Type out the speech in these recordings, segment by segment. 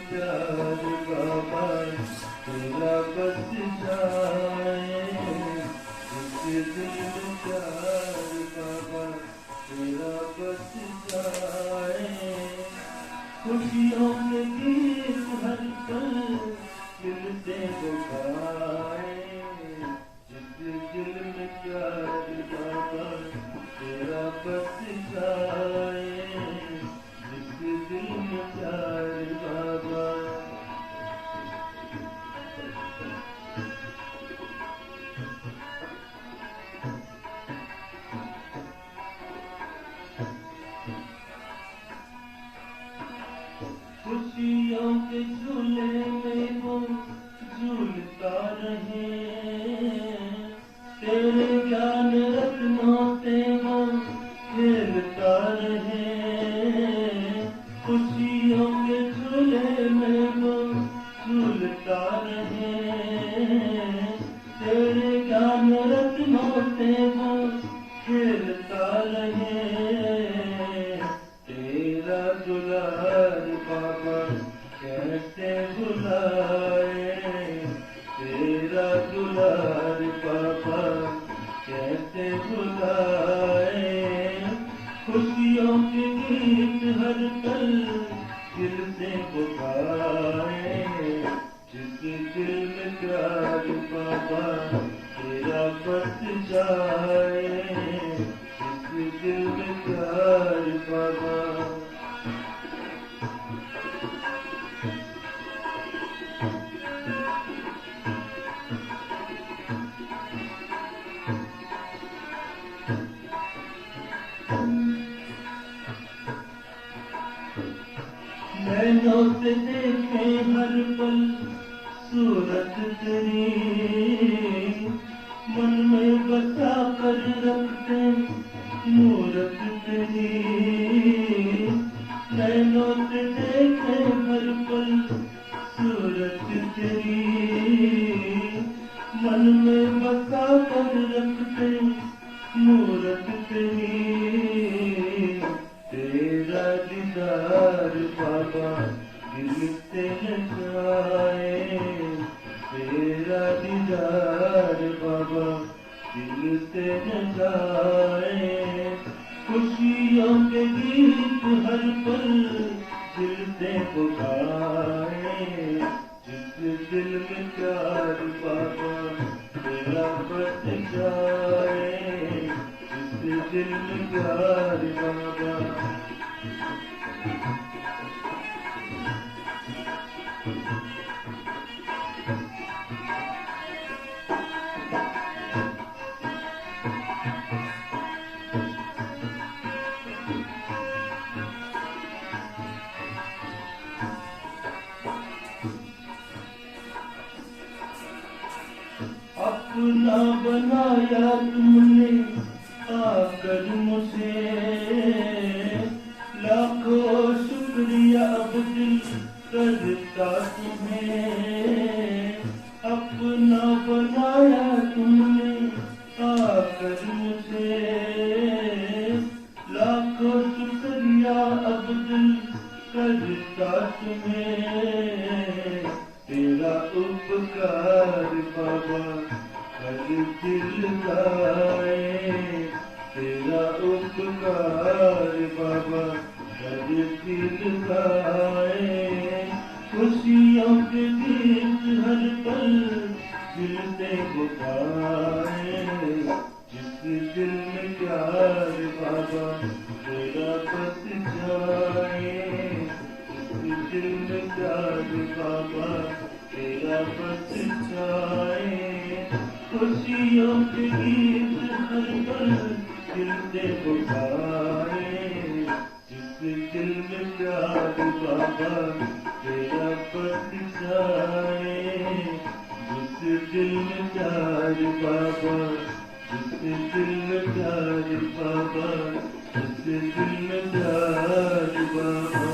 प्यार बाबा तेरा बस जाए, जिसके दिल में प्यार बाबा तेरा बस जाए। खुशियों के गीत हर पल दिल से गाए, जिसके दिल में प्यार बाबा तेरा बस जाए, जिसके दिल में प्यार बाबा। खुशियों के झूले में वो झूलता रहे, तेरे ज्ञान रत्नों से वो खेलता रहे। खुशियों के झूले में वो झूलता रहे, तेरे ज्ञान रत्नों से वो खेलता रहे। तेरा दुलार बाबा कैसे भुलाए, तेरा दुलार बाबा कैसे भुलाए। खुशियों के गीत हर पल दिल से गाए, जिसके दिल में प्यार बाबा तेरा बस जाए, जिसके दिल में प्यार बाबा। नैनों से देखे हर पल सूरत तेरी, मन में बसा कर रखते मूरत तेरी। नैनों से देखे हर पल सूरत तेरी, मन में बसा कर रखते मूरत तेरी। तेरा दीदार बाबा दिल से न जाए, तेरा दीदार बाबा दिल से न जाए। खुशियों के गीत हर पल दिल से पुकारे, जिस दिल में प्यार बाबा तेरा बस जाए, जिस दिल में प्यार बाबा। अपना बनाया तुमने आकर मुझे, लाखों शुक्रिया अब दिल करता तुम्हें। अपना बनाया तुमने आकर मुझे, लाखों शुक्रिया अब दिल करता तुम्हें। तेरा उपकार बाबा हर दिल गाए, तेरा उपकार बाबा हर दिल गाए। खुशियों के गीत हर पल दिल से पुकारे, जिस दिल में प्यार बाबा तेरा बस जाए, जिस दिल में प्यार बाबा तेरा बस जाए। खुशियों के गीत हर पल दिल से पुकारे, जिस दिल में प्यार बाबा तेरा बस जाए, जिस दिल में प्यार बाबा, जिस दिल में प्यार बाबा, जिस दिल में प्यार बाबा।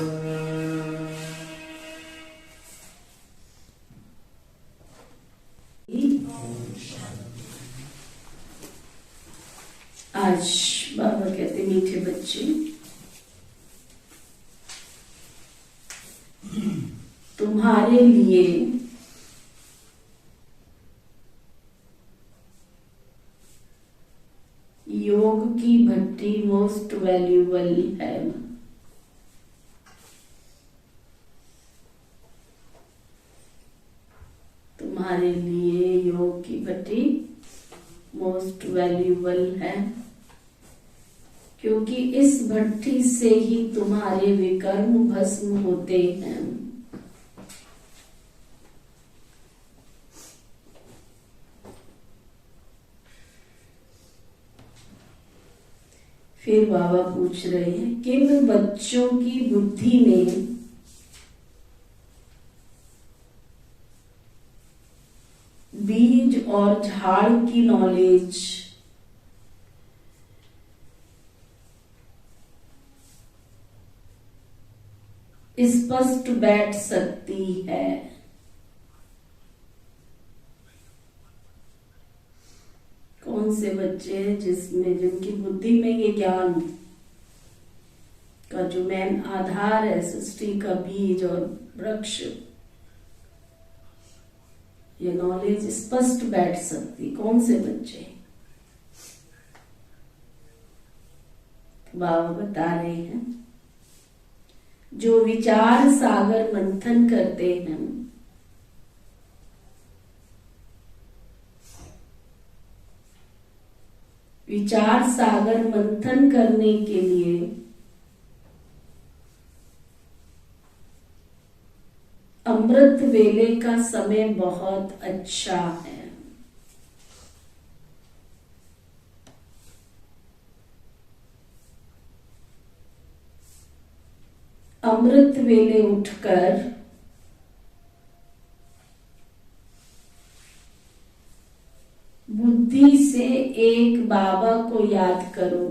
आज बाबा कहते मीठे बच्चे, तुम तुम्हारे लिए योग की भट्टी मोस्ट वैल्यूबल है। तुम्हारे लिए योग की भट्टी मोस्ट वैल्यूबल है, क्योंकि इस भट्टी से ही तुम्हारे विकर्म भस्म होते हैं। फिर बाबा पूछ रहे हैं, किन बच्चों की बुद्धि में बीज और झाड़ की नॉलेज स्पष्ट बैठ सकती है? कौन से बच्चे हैं जिनकी बुद्धि में ये ज्ञान का जो मेन आधार है, सृष्टि का बीज और वृक्ष, ये नॉलेज स्पष्ट बैठ सकती? कौन से बच्चे? बाबा बता रहे हैं, जो विचार सागर मंथन करते हैं, विचार सागर मंथन करने के लिए अमृत वेले का समय बहुत अच्छा है। अमृत वेले उठकर बुद्धि से एक बाबा को याद करो,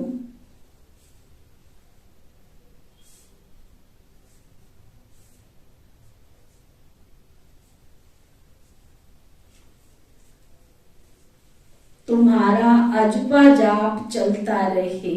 तुम्हारा अजपा जाप चलता रहे।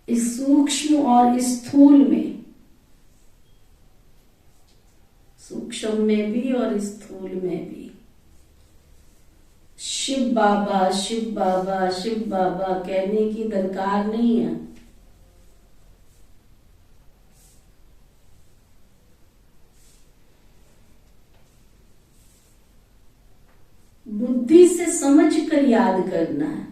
इस सूक्ष्म और स्थूल में, सूक्ष्म में भी और स्थूल में भी शिव बाबा शिव बाबा शिव बाबा कहने की दरकार नहीं है। बुद्धि से समझ कर याद करना है।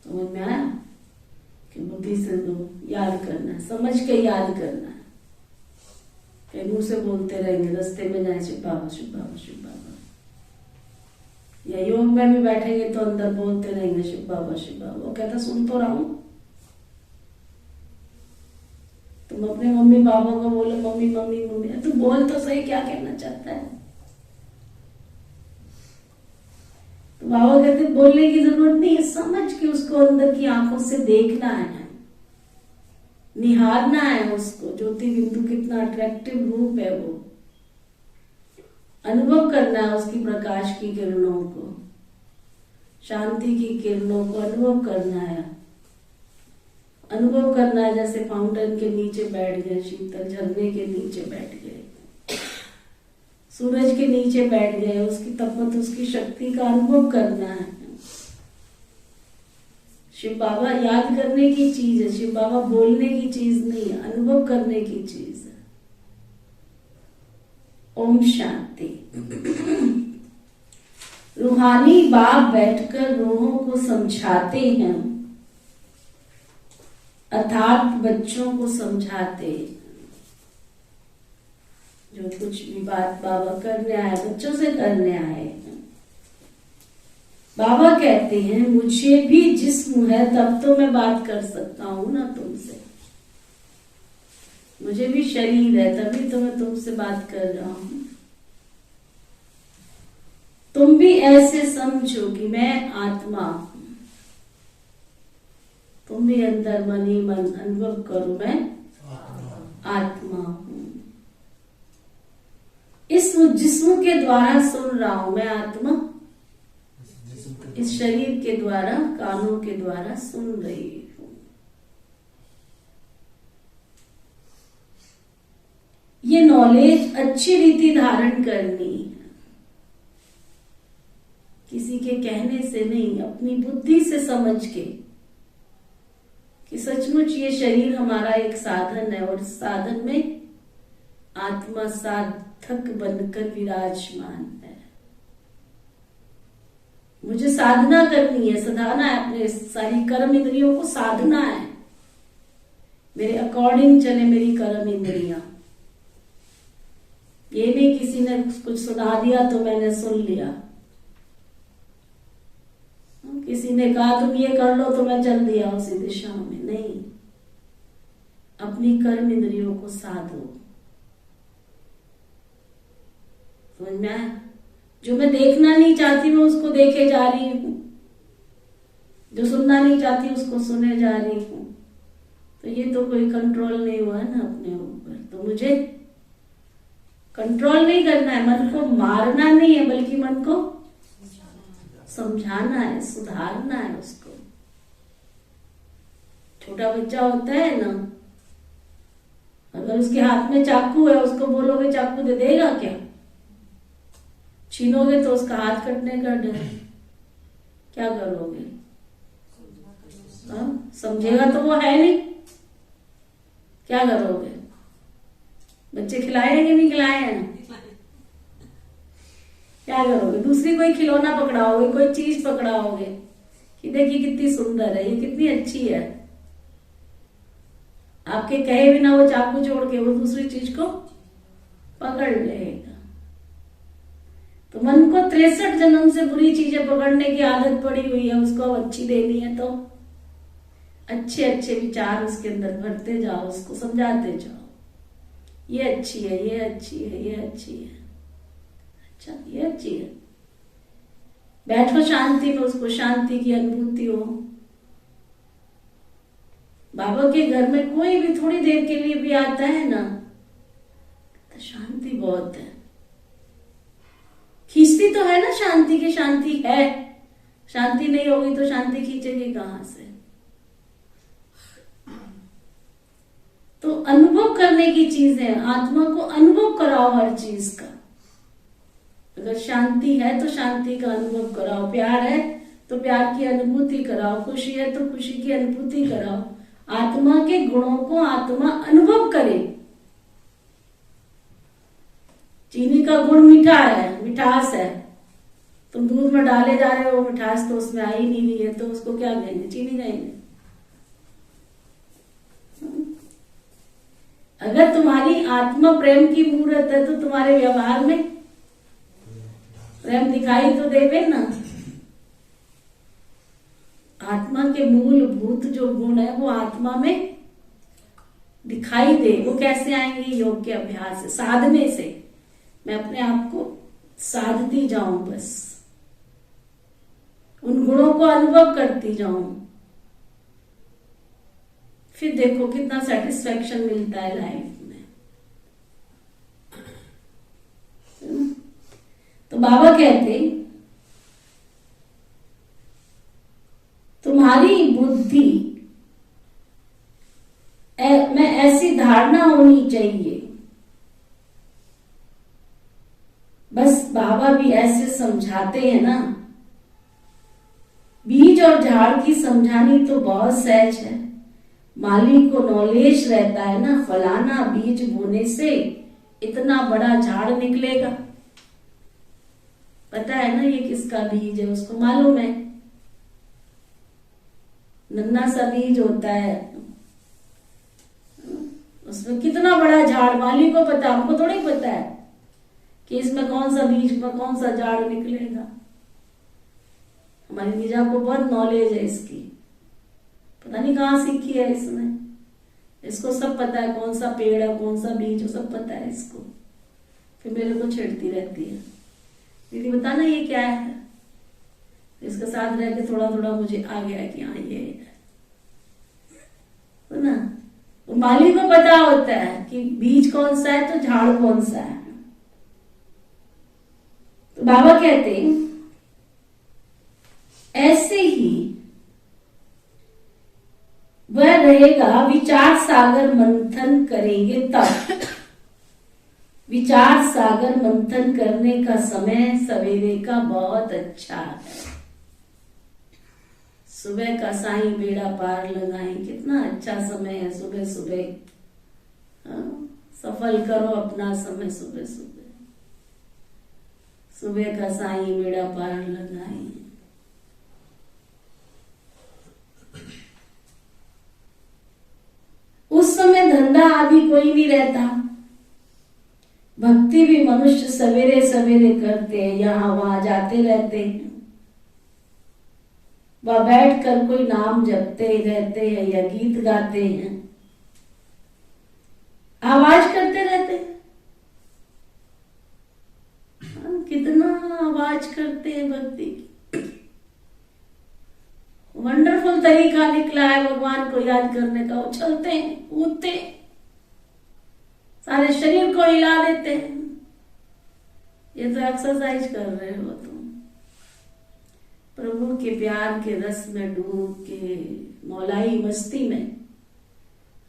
समझ में आया कि बुद्धि से तो याद करना है, समझ के याद करना है। कहीं मुंह से बोलते रहेंगे, रास्ते में जाए शिव बाबा शिव बाबा शिव बाबा, या योग में भी बैठेंगे तो अंदर बोलते रहेंगे शिव बाबा शिव बाबा। वो कहता सुन तो रहा हूं। तुम अपने मम्मी पापा को बोलो मम्मी मम्मी मम्मी, तू बोल तो सही क्या कहना चाहता है। तो बाबा कहते बोलने की जरूरत नहीं है, समझ के उसको अंदर की आंखों से देखना है, निहारना है उसको। ज्योति बिंदु कितना अट्रैक्टिव रूप है, वो अनुभव करना है उसकी प्रकाश की किरणों को, शांति की किरणों को अनुभव करना है। अनुभव करना है जैसे फाउंटेन के नीचे बैठ गए, शीतल झरने के नीचे बैठ गए, सूरज के नीचे बैठ गए, उसकी तपत उसकी शक्ति का अनुभव करना है। शिव बाबा याद करने की चीज है, शिव बाबा बोलने की चीज नहीं है, अनुभव करने की चीज है। ओम शांति। रूहानी बाप बैठकर रूहों को समझाते हैं, अर्थात बच्चों को समझाते हैं। जो कुछ भी बात बाबा करने आए, बच्चों से करने आए। बाबा कहते हैं मुझे भी जिस्म है तब तो मैं बात कर सकता हूं ना तुमसे, मुझे भी शरीर है तभी तो मैं तुमसे बात कर रहा हूं। तुम भी ऐसे समझो कि मैं आत्मा हूं, तुम भी अंदर मन ही मन अनुभव करो, मैं आत्मा हूं। इस जिस्म के द्वारा सुन रहा हूं मैं आत्मा, इस शरीर के द्वारा, कानों के द्वारा सुन रही हूं। ये नॉलेज अच्छी रीति धारण करनी है, किसी के कहने से नहीं, अपनी बुद्धि से समझ के कि सचमुच ये शरीर हमारा एक साधन है और इस साधन में आत्मा साधक बनकर विराजमान है। मुझे साधना करनी है, साधना है, अपने सारी कर्म इंद्रियों को साधना है, मेरे अकॉर्डिंग चले मेरी कर्म इंद्रियां। ये नहीं किसी ने कुछ सुना दिया तो मैंने सुन लिया, किसी ने कहा तुम ये कर लो तो मैं चल दिया उसी दिशा में, नहीं। अपनी कर्म इंद्रियों को साधो। समझ में आया? जो मैं देखना नहीं चाहती मैं उसको देखे जा रही हूं, जो सुनना नहीं चाहती उसको सुने जा रही हूं, तो ये तो कोई कंट्रोल नहीं हुआ ना अपने ऊपर। तो मुझे कंट्रोल नहीं करना है, मन को मारना नहीं है, बल्कि मन को समझाना है, सुधारना है उसको। छोटा बच्चा होता है ना, अगर उसके हाथ में चाकू है, उसको बोलोगे चाकू दे देगा क्या? छीनोगे तो उसका हाथ कटने का डर, क्या करोगे? समझेगा तो वो है नहीं, क्या करोगे? बच्चे खिलाए हैं कि नहीं खिलाए हैं? क्या करोगे? दूसरी कोई खिलौना पकड़ाओगे, कोई चीज पकड़ाओगे कि देखिए कितनी सुंदर है, ये कितनी अच्छी है। आपके कहे बिना वो चाकू छोड़ के वो दूसरी चीज को पकड़ लेगा। तो मन को 63 जन्म से बुरी चीजें पकड़ने की आदत पड़ी हुई है, उसको अच्छी देनी है तो अच्छे अच्छे विचार उसके अंदर भरते जाओ, उसको समझाते जाओ, ये अच्छी है, ये अच्छी है, ये अच्छी है, अच्छा ये अच्छी है। बैठो शांति में, उसको शांति की अनुभूति हो। बाबा के घर में कोई भी थोड़ी देर के लिए भी आता है ना, तो शांति बहुत है। खींचती तो है ना शांति की, शांति है, शांति नहीं होगी तो शांति खींचेगी कहां से? तो अनुभव करने की चीजें, आत्मा को अनुभव कराओ हर चीज का। अगर शांति है तो शांति का अनुभव कराओ, प्यार है तो प्यार की अनुभूति कराओ, खुशी है तो खुशी की अनुभूति कराओ। आत्मा के गुणों को आत्मा अनुभव करे। चीनी का गुण मीठा है, मिठास है, तुम दूध में डाले जा रहे हो, मिठास तो उसमें आ ही नहीं रही है, तो उसको क्या कहेंगे? चीनी कहेंगे। अगर तुम्हारी आत्मा प्रेम की मूर्त है तो तुम्हारे व्यवहार में प्रेम दिखाई तो देवे ना। आत्मा के मूलभूत जो गुण है वो आत्मा में दिखाई दे। वो कैसे आएंगे? योग के अभ्यास से, साधने से। मैं अपने आप को साधती जाऊं, बस उन गुणों को अनुभव करती जाऊं, फिर देखो कितना सेटिस्फेक्शन मिलता है लाइफ में। तो बाबा कहते तुम्हारी बुद्धि में ऐसी धारणा होनी चाहिए। बस बाबा भी ऐसे समझाते हैं ना, बीज और झाड़ की समझानी तो बहुत सहज है। माली को नॉलेज रहता है ना, फलाना बीज बोने से इतना बड़ा झाड़ निकलेगा। पता है ना ये किसका बीज है, उसको मालूम है। नन्ना सा बीज होता है, उसमें कितना बड़ा झाड़ माली को पता, हमको थोड़ी पता है कि इसमें कौन सा बीज में कौन सा झाड़ निकलेगा। हमारी निजा को बहुत नॉलेज है इसकी, पता नहीं कहाँ सीखी है इसने। इसको सब पता है कौन सा पेड़ है, कौन सा बीज, सब पता है इसको। फिर मेरे को छेड़ती रहती है, दीदी बताना ये क्या है। इसके साथ रह के थोड़ा थोड़ा मुझे आ गया कि हाँ ये है। है ना। वो माली को पता होता है कि बीज कौन सा है तो झाड़ कौन सा है। तो बाबा कहते हैं ऐसे ही वह रहेगा, विचार सागर मंथन करेंगे तब। विचार सागर मंथन करने का समय सवेरे का बहुत अच्छा है। सुबह का साईं बेड़ा पार लगाएं, कितना अच्छा समय है सुबह सुबह। सफल करो अपना समय सुबह सुबह। सुबह का साईं बेड़ा पार लगाएं। उस समय धंधा आदि कोई नहीं रहता। भक्ति भी मनुष्य सवेरे सवेरे करते हैं, यहां वहां जाते रहते हैं, वह बैठकर कोई नाम जपते रहते हैं या गीत गाते हैं, आवाज करते रहते हैं। कितना आवाज करते हैं भक्ति की। वंडरफुल तरीका निकला है भगवान को याद करने का। उछलते हैं, कूदते हैं, सारे शरीर को हिला देते हैं। ये तो एक्सरसाइज कर रहे हो तुम। प्रभु के प्यार के रस में डूब के मौलाई मस्ती में।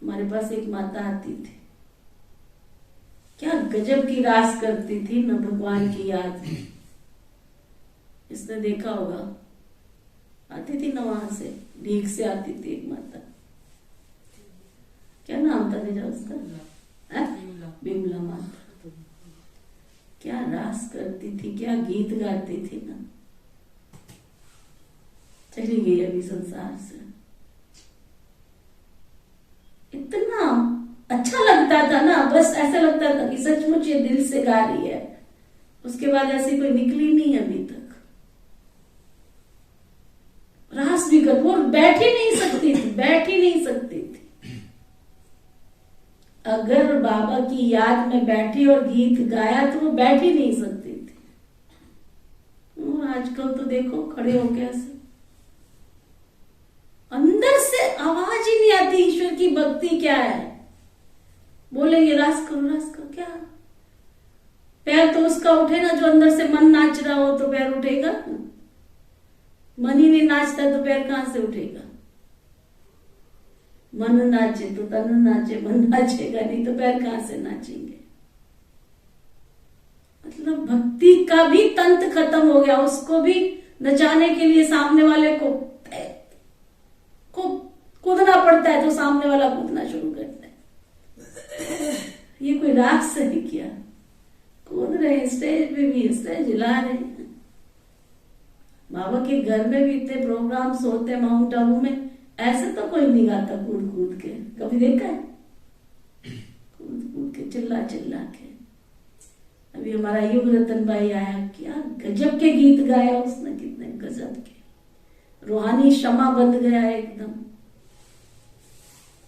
हमारे पास एक माता आती थी, क्या गजब की रास करती थी न भगवान की याद में। इसने देखा होगा, आती थी ना वहां से, ढीक से आती थी एक माता। क्या नाम था तेरा उसका? बिमला माता। क्या रास करती थी, क्या गीत गाती थी ना। चली गई अभी संसार से। इतना अच्छा लगता था ना, बस ऐसा लगता था कि सचमुच ये दिल से गा रही है। उसके बाद ऐसी कोई निकली नहीं अभी तक। रास भी कर, वो बैठ ही नहीं सकती थी, बैठ ही नहीं सकती थी। अगर बाबा की याद में बैठी और गीत गाया तो वो बैठ ही नहीं सकती थी। और आजकल तो देखो खड़े हो कैसे, अंदर से आवाज ही नहीं आती ईश्वर की भक्ति क्या है। बोलेंगे रास करो क्या। पैर तो उसका उठे ना जो अंदर से मन नाच रहा हो, तो पैर उठेगा। मन ही नहीं नाचता तो पैर कहां से उठेगा। मन नाचे तो तन नाचे, मन नाचेगा नहीं तो पैर कहां से नाचेंगे। मतलब भक्ति का भी तंत्र खत्म हो गया। उसको भी नचाने के लिए सामने वाले को कूदना पड़ता है, तो सामने वाला कूदना शुरू करता है। ये कोई राग से नहीं किया, कूद रहे हैं, स्टेज पे भी स्टेज हिला रहे हैं। बाबा के घर में भी इतने प्रोग्राम्स होते हैं माउंट आबू में, ऐसे तो कोई नहीं गाता कूद कूद के। कभी देखा है? कूद कूद के, चिल्ला चिल्ला के। अभी हमारा युग रतन भाई आया, क्या गजब के गीत गाया उसने, कितने गजब के। रूहानी शमा बंद गया एकदम,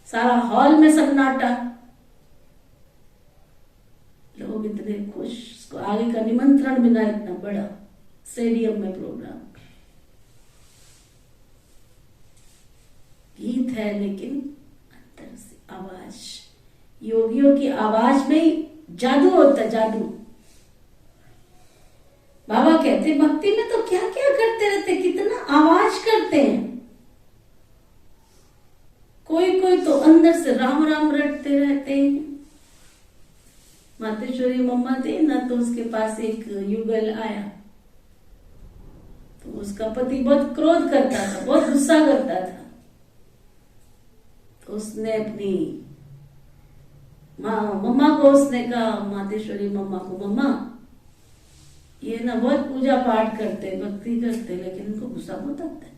सारा हॉल में सन्नाटा, लोग इतने खुश। उसको आगे का निमंत्रण बिना, इतना बड़ा स्टेडियम में प्रोग्राम। गीत है लेकिन अंदर से आवाज। योगियों की आवाज में ही जादू होता है, जादू। बाबा कहते भक्ति में तो क्या क्या करते रहते, कितना आवाज करते हैं। कोई कोई तो अंदर से राम राम रटते रहते हैं। मातेश्वरी मम्मा थी ना, तो उसके पास एक युगल आया, तो उसका पति बहुत क्रोध करता था, बहुत गुस्सा करता था। तो उसने अपनी मम्मा को उसने कहा, मातेश्वरी मम्मा को, मम्मा ये ना बहुत पूजा पाठ करते, भक्ति करते, लेकिन इनको गुस्सा बहुत आता है।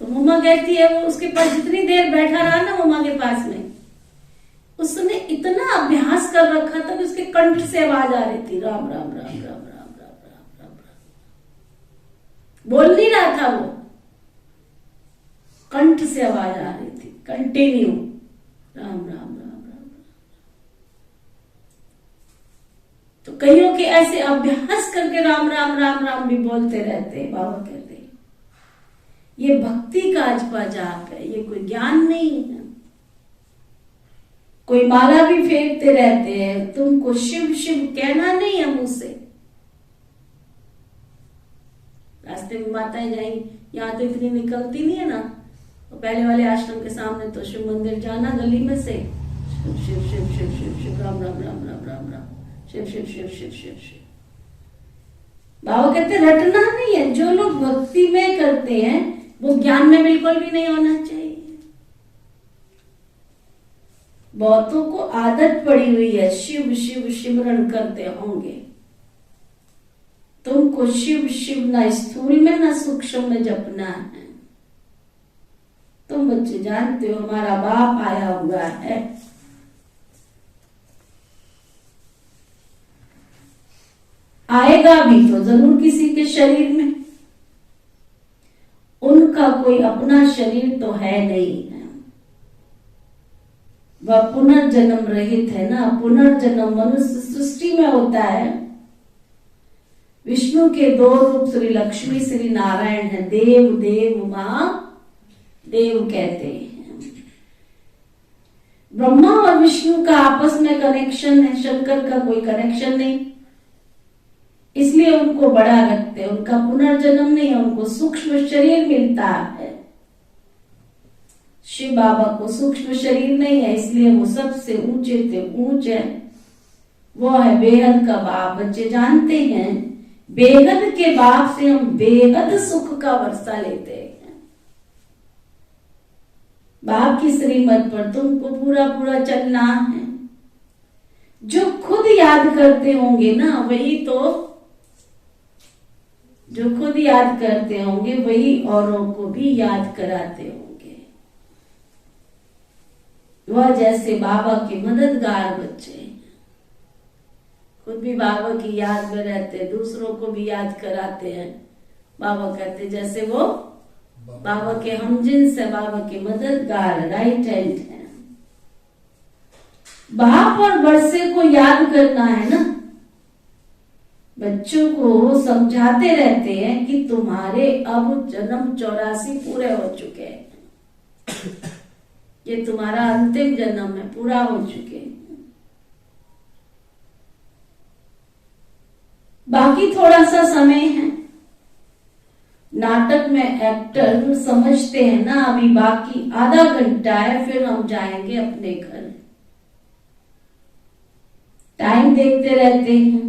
तो मम्मा कहती है वो उसके पास जितनी देर बैठा रहा ना, मम्मा के पास में, उसने इतना अभ्यास कर रखा था कि उसके कंठ से आवाज आ रही थी, राम राम राम राम राम राम राम राम राम। बोल नहीं रहा था वो, कंठ से आवाज आ रही थी, कंटिन्यू राम राम राम राम राम। तो कईयों के ऐसे अभ्यास करके राम राम राम राम भी बोलते रहते हैं। बाबा कहते हैं ये भक्ति का अजपा जाप है, ये कोई ज्ञान नहीं है। कोई माला भी फेंकते रहते हैं, तुमको शिव शिव कहना नहीं है मुंह से। रास्ते में माताएं जाएंगी, यहाँ तो इतनी निकलती नहीं है ना, तो पहले वाले आश्रम के सामने तो शिव मंदिर जाना गली में से, शिव शिव शिव शिव शिव शिव राम राम राम राम राम राम, शिव शिव शिव शिव शिव शिव। बाबा कहते रटना नहीं है। जो लोग भक्ति में करते हैं वो ज्ञान में बिल्कुल भी नहीं होना चाहिए। बहुतों को आदत पड़ी हुई है शिव शिव सिमरन करते होंगे। तुमको शिव शिव ना स्थूल में ना सूक्ष्म में जपना है। तुम बच्चे जानते हो हमारा बाप आया हुआ है, आएगा भी तो जरूर किसी के शरीर में। उनका कोई अपना शरीर तो है नहीं है, वह पुनर्जन्म रहित है ना। पुनर्जन्म मनुष्य सृष्टि में होता है। विष्णु के दो रूप श्री लक्ष्मी श्री नारायण है। देव देव महादेव कहते हैं। ब्रह्मा और विष्णु का आपस में कनेक्शन है, शंकर का कोई कनेक्शन नहीं, इसलिए उनको बड़ा रखते हैं। उनका पुनर्जन्म नहीं है, उनको सूक्ष्म शरीर मिलता है। शिव बाबा को सूक्ष्म शरीर नहीं है, इसलिए वो सबसे ऊंचे से ऊंचे, वो है बेहद का बाप। बच्चे जानते हैं बेहद के बाप से हम बेहद सुख का वर्षा लेते हैं। बाप की श्रीमत पर तुमको पूरा पूरा चलना है। जो खुद याद करते होंगे ना वही तो, जो खुद याद करते होंगे वही औरों को भी याद कराते होंगे। वह जैसे बाबा के मददगार बच्चे, खुद भी बाबा की याद में रहते, दूसरों को भी याद कराते हैं। बाबा कहते जैसे वो बाबा के हमजिन्स है, बाबा के मददगार, राइट हैंड है। बाप और वर्षे को याद करना है ना। बच्चों को समझाते रहते हैं कि तुम्हारे अब जन्म 84 पूरे हो चुके हैं, ये तुम्हारा अंतिम जन्म है, पूरा हो चुके हैं। बाकी थोड़ा सा समय है। नाटक में एक्टर समझते हैं ना अभी बाकी आधा घंटा है, फिर हम जाएंगे अपने घर। टाइम देखते रहते हैं।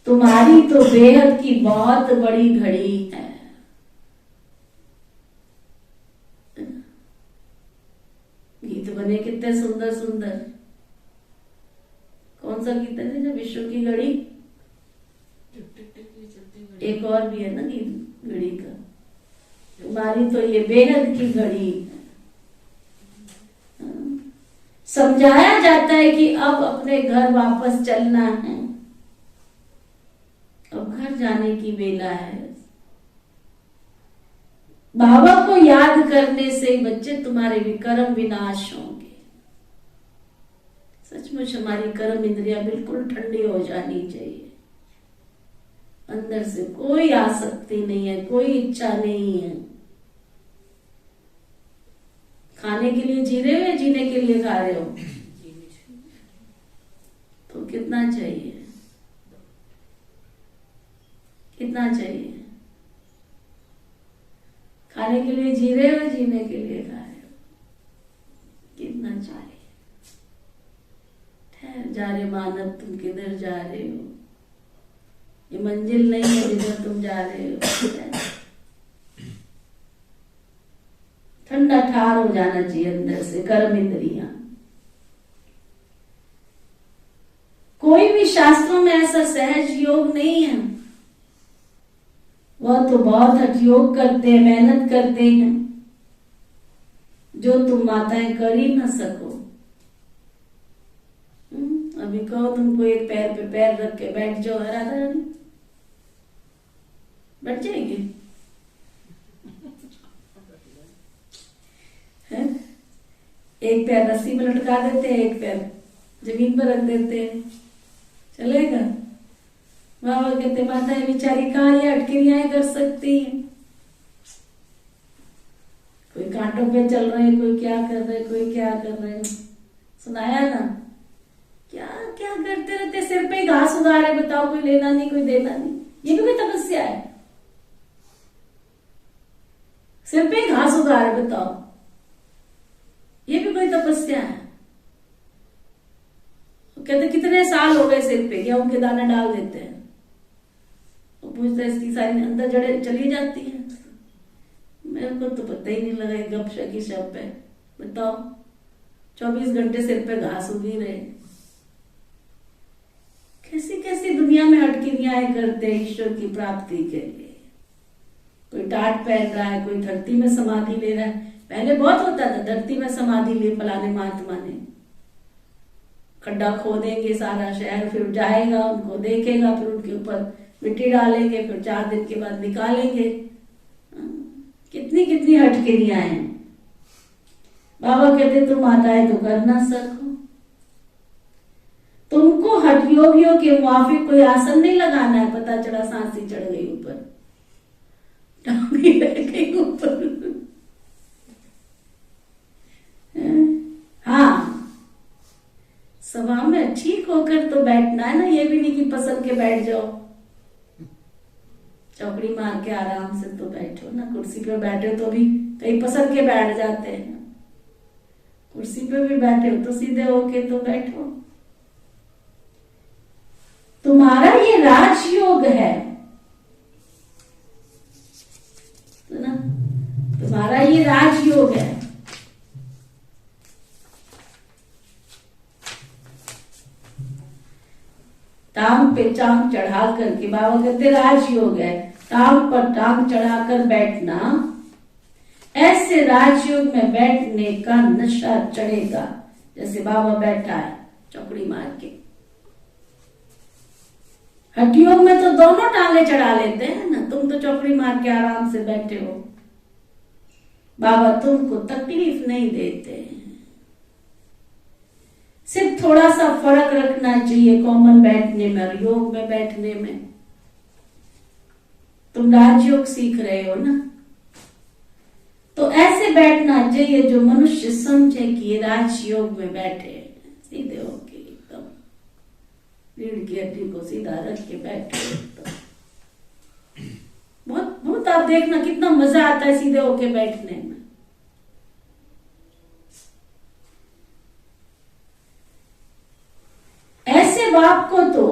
तुम्हारी तो बेहद की बहुत बड़ी घड़ी है। गीत बने कितने सुंदर सुंदर। कौन सा गीत है जो विश्व की घड़ी? एक और भी है ना गीत घड़ी का। तुम्हारी तो ये बेहद की घड़ी है। समझाया जाता है कि अब अपने घर वापस चलना है, अब घर जाने की वेला है। बाबा को याद करने से बच्चे तुम्हारे भी कर्म विनाश होंगे। सचमुच हमारी कर्म इंद्रियां बिल्कुल ठंडी हो जानी चाहिए। अंदर से कोई आसक्ति नहीं है, कोई इच्छा नहीं है। खाने के लिए जी रहे हो, जीने के लिए खा रहे हो? तो कितना चाहिए, कितना चाहिए? खाने के लिए जी रहे हो, जीने के लिए खा रहे हो? कितना चाहिए? ठहर जा रहे मानव, तुम किधर जा रहे हो? ये मंजिल नहीं है जिधर तुम जा रहे हो। ठंडा ठार हो जाना चाहिए अंदर से कर्म इंद्रियां। कोई भी शास्त्रों में ऐसा सहज योग नहीं है। वह तो बहुत हठ योग करते हैं, मेहनत करते हैं, जो तुम माताएं कर ही ना सको। अभी कहो तुमको एक पैर पे पैर रख के बैठ जाओ, राधा रानी बैठ जाएंगे? एक पैर रस्सी में लटका देते हैं, एक पैर जमीन पर रख देते हैं, चलेगा? बाबा कहते माताएं बेचारी कहाँ ये अटकियां कर सकती हैं। कोई कांटों पे चल रहे हैं, कोई क्या कर रहे हैं, कोई क्या कर रहे हैं। सुनाया ना, क्या क्या करते रहते, सिर पे घास उगा रहे, बताओ, कोई लेना नहीं, कोई देना नहीं। ये भी कोई तपस्या है? सिर पे घास उगा रहे, बताओ, ये भी कोई तपस्या है? कहते कितने साल हो गए सिर पे, गेहूं के दाने डाल देते हैं। वो पूछते हैं इसकी सारी अंदर जड़ें चली जाती हैं। मेरे को तो पता ही नहीं लगा, गपशप की शप है। बताओ, 24 घंटे सिर पे घास उगी रहे। कैसी कैसी दुनिया में हटकिरियां करते हैं ईश्वर की प्राप्ति के लिए। कोई टाट पहन रहा है, कोई धरती में समाधि ले रहा है। पहले बहुत होता था, धरती में समाधि ले फलाने महात्मा ने, खड्डा खोदेंगे सारा शहर, फिर जाएगा, उनको देखेगा, फिर उनके ऊपर मिट्टी डालेंगे, फिर 4 दिन के बाद निकालेंगे। कितनी कितनी हटकिरियां हैं। बाबा कहते तुम माताएं तो कर ना सको, तुमको हठ योगियों के मुआफिक कोई आसन नहीं लगाना है। पता चला सांसी चढ़ गई ऊपर, टांगी रह गई ऊपर। हाँ, सभा में ठीक होकर तो बैठना है ना, ये भी नहीं कि पसंद के बैठ जाओ। चौकड़ी मार के आराम से तो बैठो ना। कुर्सी पे बैठे तो भी कई पसंद के बैठ जाते हैं। कुर्सी पे भी बैठे हो तो सीधे होके तो बैठो। तुम्हारा ये राजयोग है ना, तुम्हारा ये राजयोग है। टांग पे टांग चढ़ा करके, बाबा कहते राजयोग है, टांग पर टांग चढ़ाकर बैठना। ऐसे राजयोग में बैठने का नशा चढ़ेगा, जैसे बाबा बैठा है चौकड़ी मार के। हठयोग में तो दोनों टांगे चढ़ा लेते हैं ना, तुम तो चौकड़ी मार के आराम से बैठे हो। बाबा तुमको तकलीफ नहीं देते। सिर्फ थोड़ा सा फर्क रखना चाहिए कॉमन बैठने में और योग में बैठने में। तुम राजयोग सीख रहे हो ना, तो ऐसे बैठना चाहिए जो मनुष्य समझे कि ये राजयोग में बैठे, सीधे होके एकदम रीढ़ की हड्डी को सीधा रख के बैठे। तो बहुत बहुत आप देखना कितना मजा आता है सीधे होके बैठने में। ऐसे बाप को तो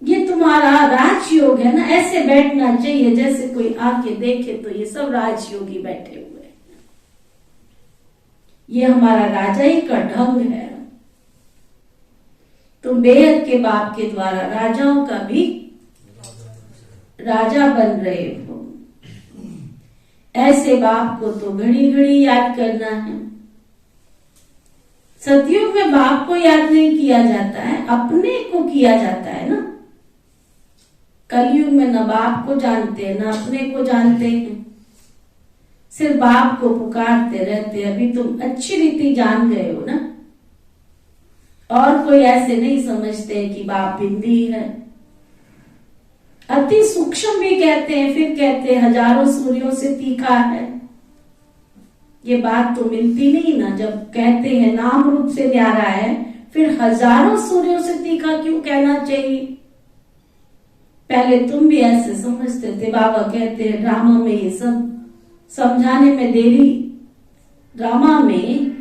ये तुम्हारा राजयोग है ना, ऐसे बैठना चाहिए जैसे कोई आके देखे तो ये सब राजयोगी बैठे हुए हैं। ये हमारा राजाई का ढंग है। तुम बेहद के बाप के द्वारा राजाओं का भी राजा बन रहे हो। ऐसे बाप को तो घड़ी घड़ी याद करना है। सतयुग में बाप को याद नहीं किया जाता है, अपने को किया जाता है ना। कलयुग में न बाप को जानते हैं न अपने को जानते हैं, सिर्फ बाप को पुकारते रहते। अभी तुम अच्छी रीति जान गए हो ना, और कोई ऐसे नहीं समझते कि बाप बिंदी है। अति सूक्ष्म भी कहते हैं, फिर कहते हैं हजारों सूर्यों से तीखा है। ये बात तो मिलती नहीं ना, जब कहते हैं नाम रूप से न्यारा है, फिर हजारों सूर्यों से तीखा क्यों कहना चाहिए? पहले तुम भी ऐसे समझते थे। बाबा कहते हैं ड्रामा में ये सब समझाने में देरी, ड्रामा में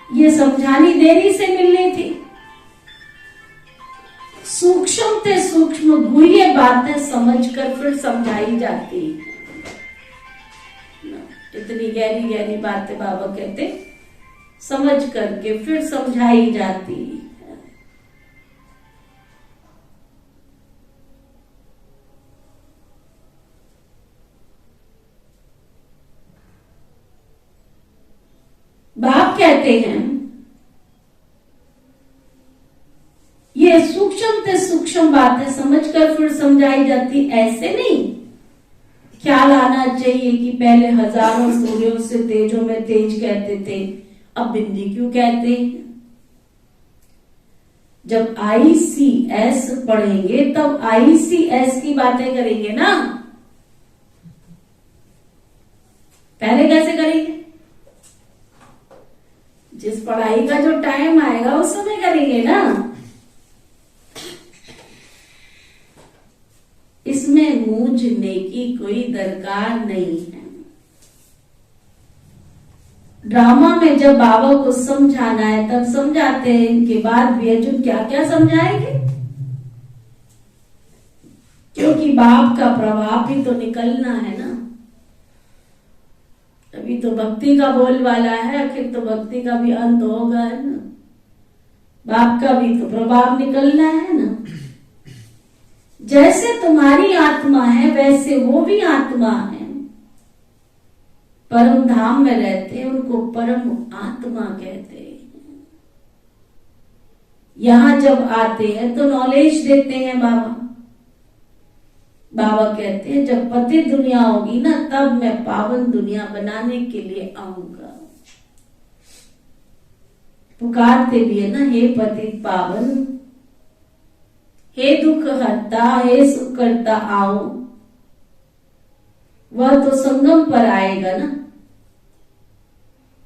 ये समझानी देरी से मिलनी थी। सूक्ष्म से सूक्ष्म गुह्य बातें समझकर फिर समझाई जाती। इतनी गहरी गहरी बातें बाबा कहते समझ करके फिर समझाई जाती है। बाप कहते हैं ये सूक्ष्म से सूक्ष्म बातें समझकर फिर समझाई जाती, ऐसे नहीं। ख्याल आना चाहिए कि पहले हजारों सूर्यों से तेजों में तेज कहते थे, अब बिंदी क्यों कहते हैं? जब ICS पढ़ेंगे तब ICS की बातें करेंगे ना। पहले कैसे करेंगे? जिस पढ़ाई का जो टाइम आएगा उस समय करेंगे ना। इसमें मूंझने की कोई दरकार नहीं है। ड्रामा में जब बाबा को समझाना है तब समझाते हैं, इनके बाद भी अर्जुन क्या क्या समझाएंगे, क्योंकि बाप का प्रभाव भी तो निकलना है ना। अभी तो भक्ति का बोलवाला है, आखिर तो भक्ति का भी अंत होगा है ना। बाप का भी तो प्रभाव निकलना है ना। जैसे तुम्हारी आत्मा है वैसे वो भी आत्मा है, परम धाम में रहते हैं, उनको परम आत्मा कहते हैं। यहां जब आते हैं तो नॉलेज देते हैं बाबा। बाबा कहते हैं जब पतित दुनिया होगी ना तब मैं पावन दुनिया बनाने के लिए आऊंगा। पुकारते भी है ना, हे पतित पावन, हे दुख हरता, हे सुख करता आओ। वह तो संगम पर आएगा ना,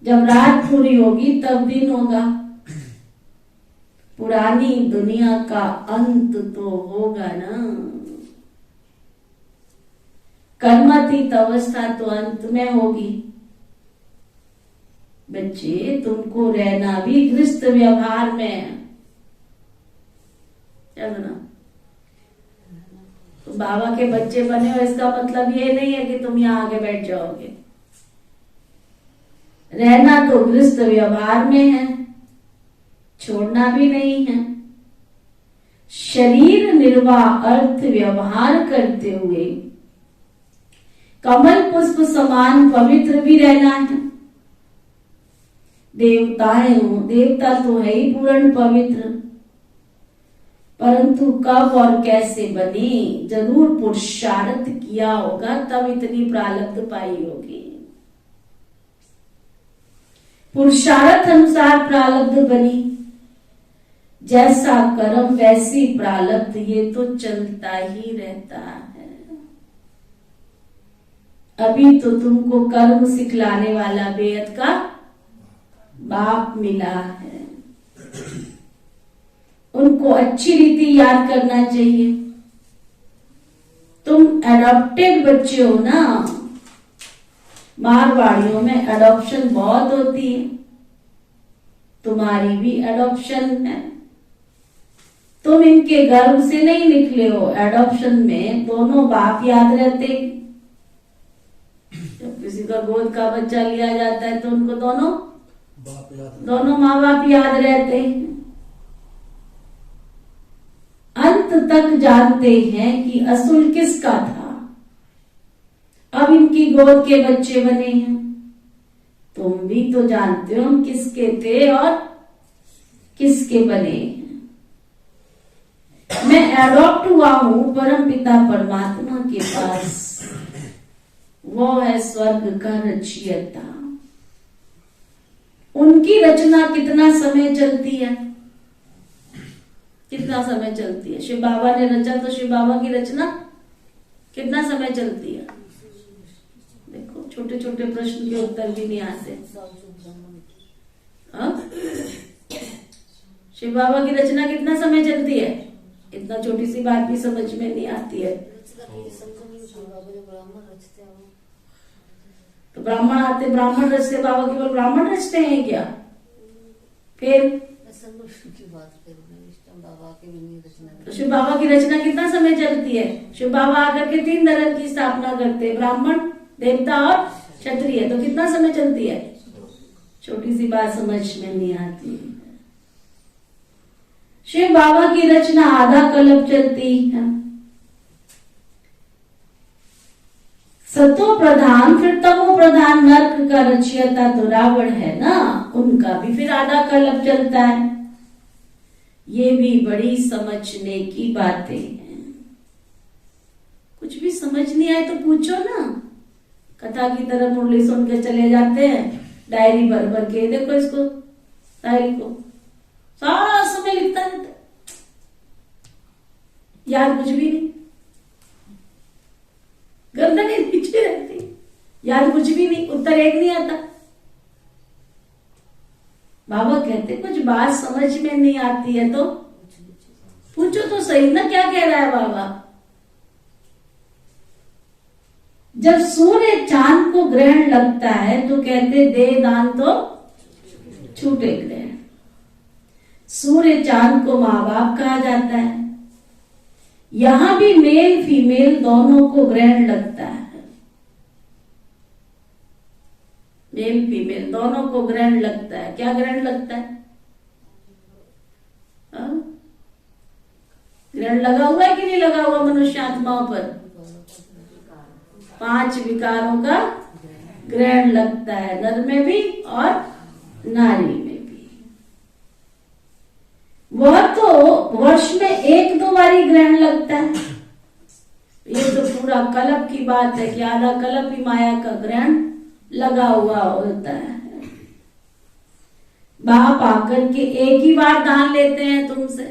जब रात पूरी होगी तब दिन होगा। पुरानी दुनिया का अंत तो होगा ना। कर्मातीत अवस्था तो अंत में होगी। बच्चे तुमको रहना भी गृहस्थ व्यवहार में है, चलो ना। तो बाबा के बच्चे बने हो इसका मतलब ये नहीं है कि तुम यहाँ आके बैठ जाओगे। रहना तो गृहस्थ व्यवहार में है, छोड़ना भी नहीं है। शरीर निर्वाह अर्थ व्यवहार करते हुए कमल पुष्प समान पवित्र भी रहना है। देवताएं हो, देवता तो है ही पूर्ण पवित्र, परंतु कब और कैसे बने, जरूर पुरुषार्थ किया होगा तब इतनी प्रारब्ध पाई होगी। पुरुषार्थ अनुसार प्रारब्ध बनी, जैसा कर्म वैसी प्रारब्ध, ये तो चलता ही रहता है। अभी तो तुमको कर्म सिखलाने वाला बेहद का बाप मिला है, उनको अच्छी रीति याद करना चाहिए। तुम एडॉप्टेड बच्चे हो ना, मारवाड़ियों में एडॉप्शन बहुत होती है, तुम्हारी भी एडॉप्शन है। तुम इनके गर्भ से नहीं निकले हो, एडॉप्शन में दोनों बाप याद रहते। जब किसी का गोद का बच्चा लिया जाता है तो उनको दोनों माँ बाप याद रहते हैं। अंत तक जानते हैं कि असुल किसका था, अब इनकी गोद के बच्चे बने हैं। तुम भी तो जानते हो हम किसके थे और किसके बने हैं। मैं एडॉप्ट हुआ हूं परम पिता परमात्मा के पास, वो है स्वर्ग का रचयिता। उनकी रचना कितना समय चलती है, कितना समय चलती है। शिव बाबा ने रचा तो शिव बाबा की रचना कितना समय चलती है। देखो छोटे छोटे प्रश्न के उत्तर भी नहीं आते। शिव बाबा की रचना कितना समय चलती है, इतना छोटी सी बात भी समझ में नहीं आती है। तो ब्राह्मण आते, ब्राह्मण रचते, बाबा केवल ब्राह्मण रचते हैं क्या? फिर तो शिव बाबा की रचना कितना समय चलती है। शिव बाबा आकर के 3 धर्म की स्थापना करते हैं, ब्राह्मण, देवता और क्षत्रिय। तो कितना समय चलती है, छोटी सी बात समझ में नहीं आती। शिव बाबा की रचना आधा कल्प चलती है। सतो प्रधान फिर तमो प्रधान नर्क का रचयिता तो रावण है ना, उनका भी फिर आधा कल्प चलता है। ये भी बड़ी समझने की बातें हैं। कुछ भी समझ नहीं आए तो पूछो ना। कथा की तरह मुरली सुन के चले जाते हैं, डायरी भर भर के, देखो इसको डायरी को सारा समय लिखता रहता है, याद कुछ भी नहीं, गर्दन नीचे रहती, याद कुछ भी नहीं, उत्तर एक नहीं आता। बाबा कहते कुछ बात समझ में नहीं आती है तो पूछो तो सही ना, क्या कह रहा है बाबा। जब सूर्य चांद को ग्रहण लगता है तो कहते दे दान तो छूटे ग्रहण। सूर्य चांद को माँ बाप कहा जाता है। यहां भी मेल फीमेल दोनों को ग्रहण लगता है, मेल फीमेल दोनों को ग्रहण लगता है। क्या ग्रहण लगता है? ग्रहण लगा हुआ है कि नहीं लगा हुआ मनुष्य आत्माओं पर? 5 विकारों का ग्रहण लगता है, नर में भी और नारी में भी। वह तो वर्ष में 1-2 बारी ग्रहण लगता है। ये तो पूरा कल्प की बात है कि आधा कल्प ही माया का ग्रहण लगा हुआ होता है। बाप आकर के एक ही बार दान लेते हैं तुमसे,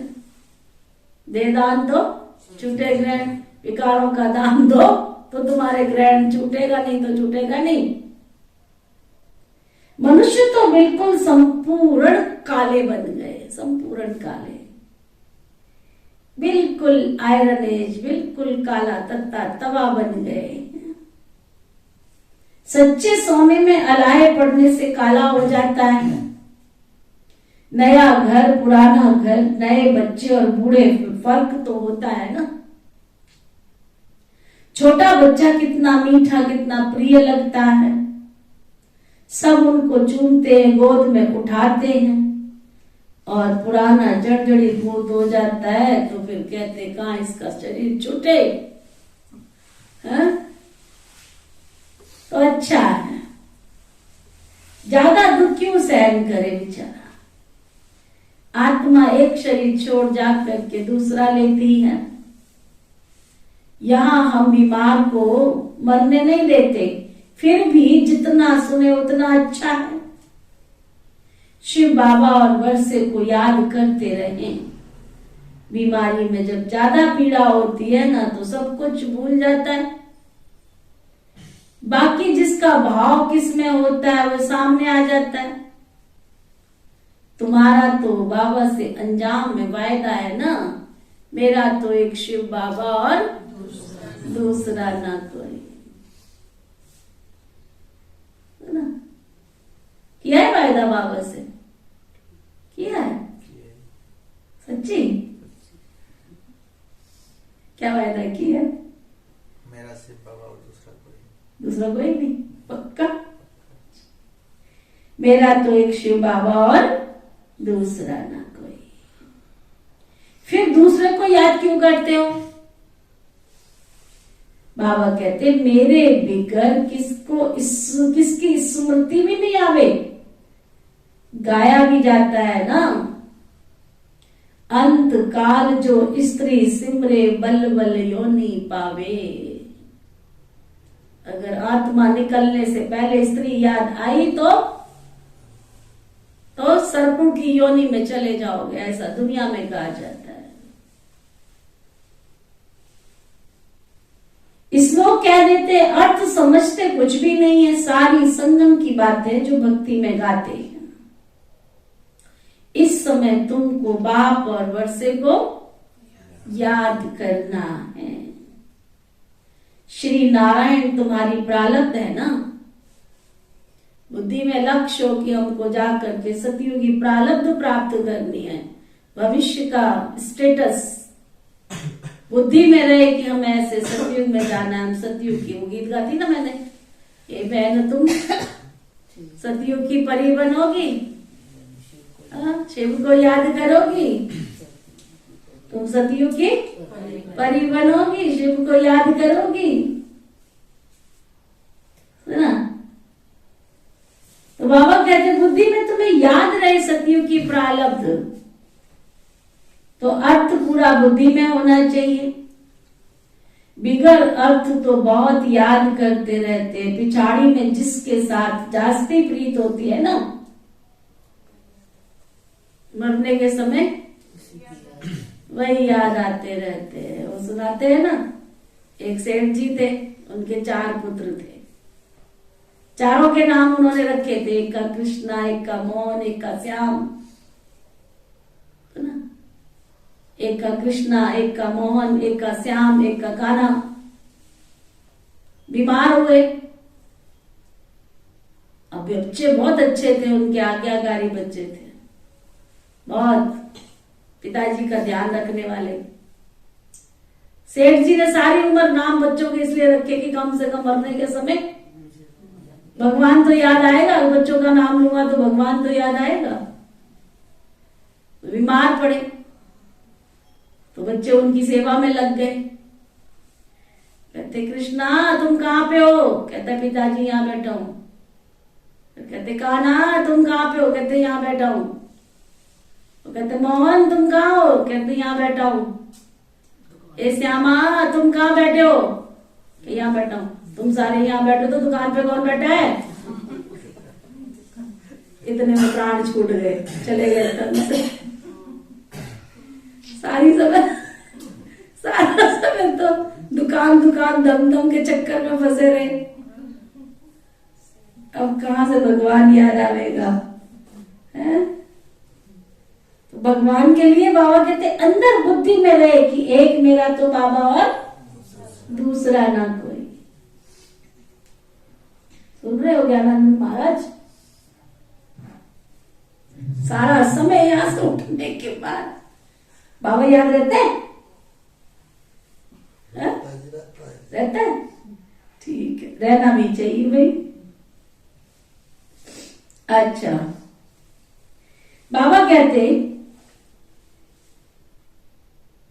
दे दान दो छूटे ग्रहण। विकारों का दान दो तो तुम्हारे ग्रहण छूटेगा, नहीं तो छूटेगा नहीं। मनुष्य तो बिल्कुल संपूर्ण काले बन गए, संपूर्ण काले, बिल्कुल आयरन एज, बिल्कुल काला तत्ता तवा बन गए। सच्चे सोने में अलाए पड़ने से काला हो जाता है। नया घर पुराना घर, नए बच्चे और बूढ़े, फर्क तो होता है ना। छोटा बच्चा कितना मीठा कितना प्रिय लगता है, सब उनको चूमते हैं, गोद में उठाते हैं। और पुराना जड़जड़ी भूत हो जाता है तो फिर कहते कहां इसका शरीर छूटे। तो अच्छा है, ज्यादा दुख क्यों सहन करे बेचारा। आत्मा एक शरीर छोड़ जा करके दूसरा लेती है। यहां हम बीमार को मरने नहीं देते, फिर भी जितना सुने उतना अच्छा है। शिव बाबा और वर्षे को याद करते रहें। बीमारी में जब ज्यादा पीड़ा होती है ना तो सब कुछ भूल जाता है। बाकी जिसका भाव किस में होता है वो सामने आ जाता है। तुम्हारा तो बाबा से अंजाम में वायदा है ना, मेरा तो एक शिव बाबा और दूसरा ना कोई। ना किया है वायदा बाबा से, किया है सच्ची? क्या वायदा किया? मेरा शिव बाबा और दूसरा कोई नहीं, पक्का? मेरा तो एक शिव बाबा और दूसरा ना कोई। फिर दूसरे को याद क्यों करते हो? बाबा कहते मेरे बिगर किसकी स्मृति भी नहीं आवे। गाया भी जाता है ना, अंत काल जो स्त्री सिमरे बल बल योनि पावे। अगर आत्मा निकलने से पहले स्त्री याद आई तो सर्पों की योनि में चले जाओगे, ऐसा दुनिया में कहा जाता है। इस लोग कह देते अर्थ समझते कुछ भी नहीं है, सारी संगम की बातें जो भक्ति में गाते हैं। इस समय तुमको बाप और वर्षे को याद करना है। श्री नारायण तुम्हारी प्रारब्ध है ना। बुद्धि में लक्ष्य हो कि हमको जाकर के सतयुगी प्रारब्ध प्राप्त करनी है, भविष्य का स्टेटस बुद्धि में रहे कि हम ऐसे सतयुग में जाना है। हम सतयुग की वो गीत गाती ना मैंने, ये बहन तुम सतयुग की परी बनोगी, शिव को याद करोगी, तुम सतयुग की परी बनोगी, शिव को याद करोगी, है ना। तो बाबा कहते बुद्धि में तुम्हें याद रहे सतयुग की प्रारब्ध, तो अर्थ पूरा बुद्धि में होना चाहिए। बिगर अर्थ तो बहुत याद करते रहते, पिछाड़ी में जिसके साथ जास्ती प्रीत होती है ना, मरने के समय वही याद आते रहते हैं। वो सुनाते हैं ना, एक सेठ जी थे, उनके 4 पुत्र थे। चारों के नाम उन्होंने रखे थे, एक का कृष्णा, एक का मोहन, एक का श्याम, है ना। एक का कृष्णा, एक का मोहन, एक का श्याम, एक का कान्हा। बीमार हुए, अब बच्चे बहुत अच्छे थे, उनके आज्ञाकारी बच्चे थे, बहुत पिताजी का ध्यान रखने वाले। सेठ जी ने सारी उम्र नाम बच्चों के इसलिए रखे कि कम से कम मरने के समय भगवान तो याद आएगा, बच्चों का नाम लूंगा तो भगवान तो याद आएगा। बीमार पड़े तो बच्चे उनकी सेवा में लग गए। कहते कृष्णा तुम कहाँ पे हो? कहते पिताजी यहाँ बैठा हूं। कहते कान्हा तुम कहाँ पे हो? कहते यहाँ बैठा हूं। तो कहते मोहन तुम कहाँ हो? कहते यहाँ बैठा हूं। ए श्यामा तुम कहाँ बैठे हो? कि यहाँ बैठा हूं। तुम सारे यहाँ बैठे तो दुकान पे कौन बैठा है? इतने में प्राण छूट गए, चले गए तन से। सारा समय तो दुकान दम दम के चक्कर में फंसे रहे। अब कहां से भगवान याद आवेगा, है? तो भगवान के लिए बाबा कहते अंदर बुद्धि में रहे कि एक मेरा तो बाबा और दूसरा ना कोई। सुन रहे हो ज्ञानानंद महाराज? सारा समय यहां से उठने के बाद बाबा याद रहते हैं? रहता है? ठीक है, रहना भी चाहिए भाई। अच्छा, बाबा कहते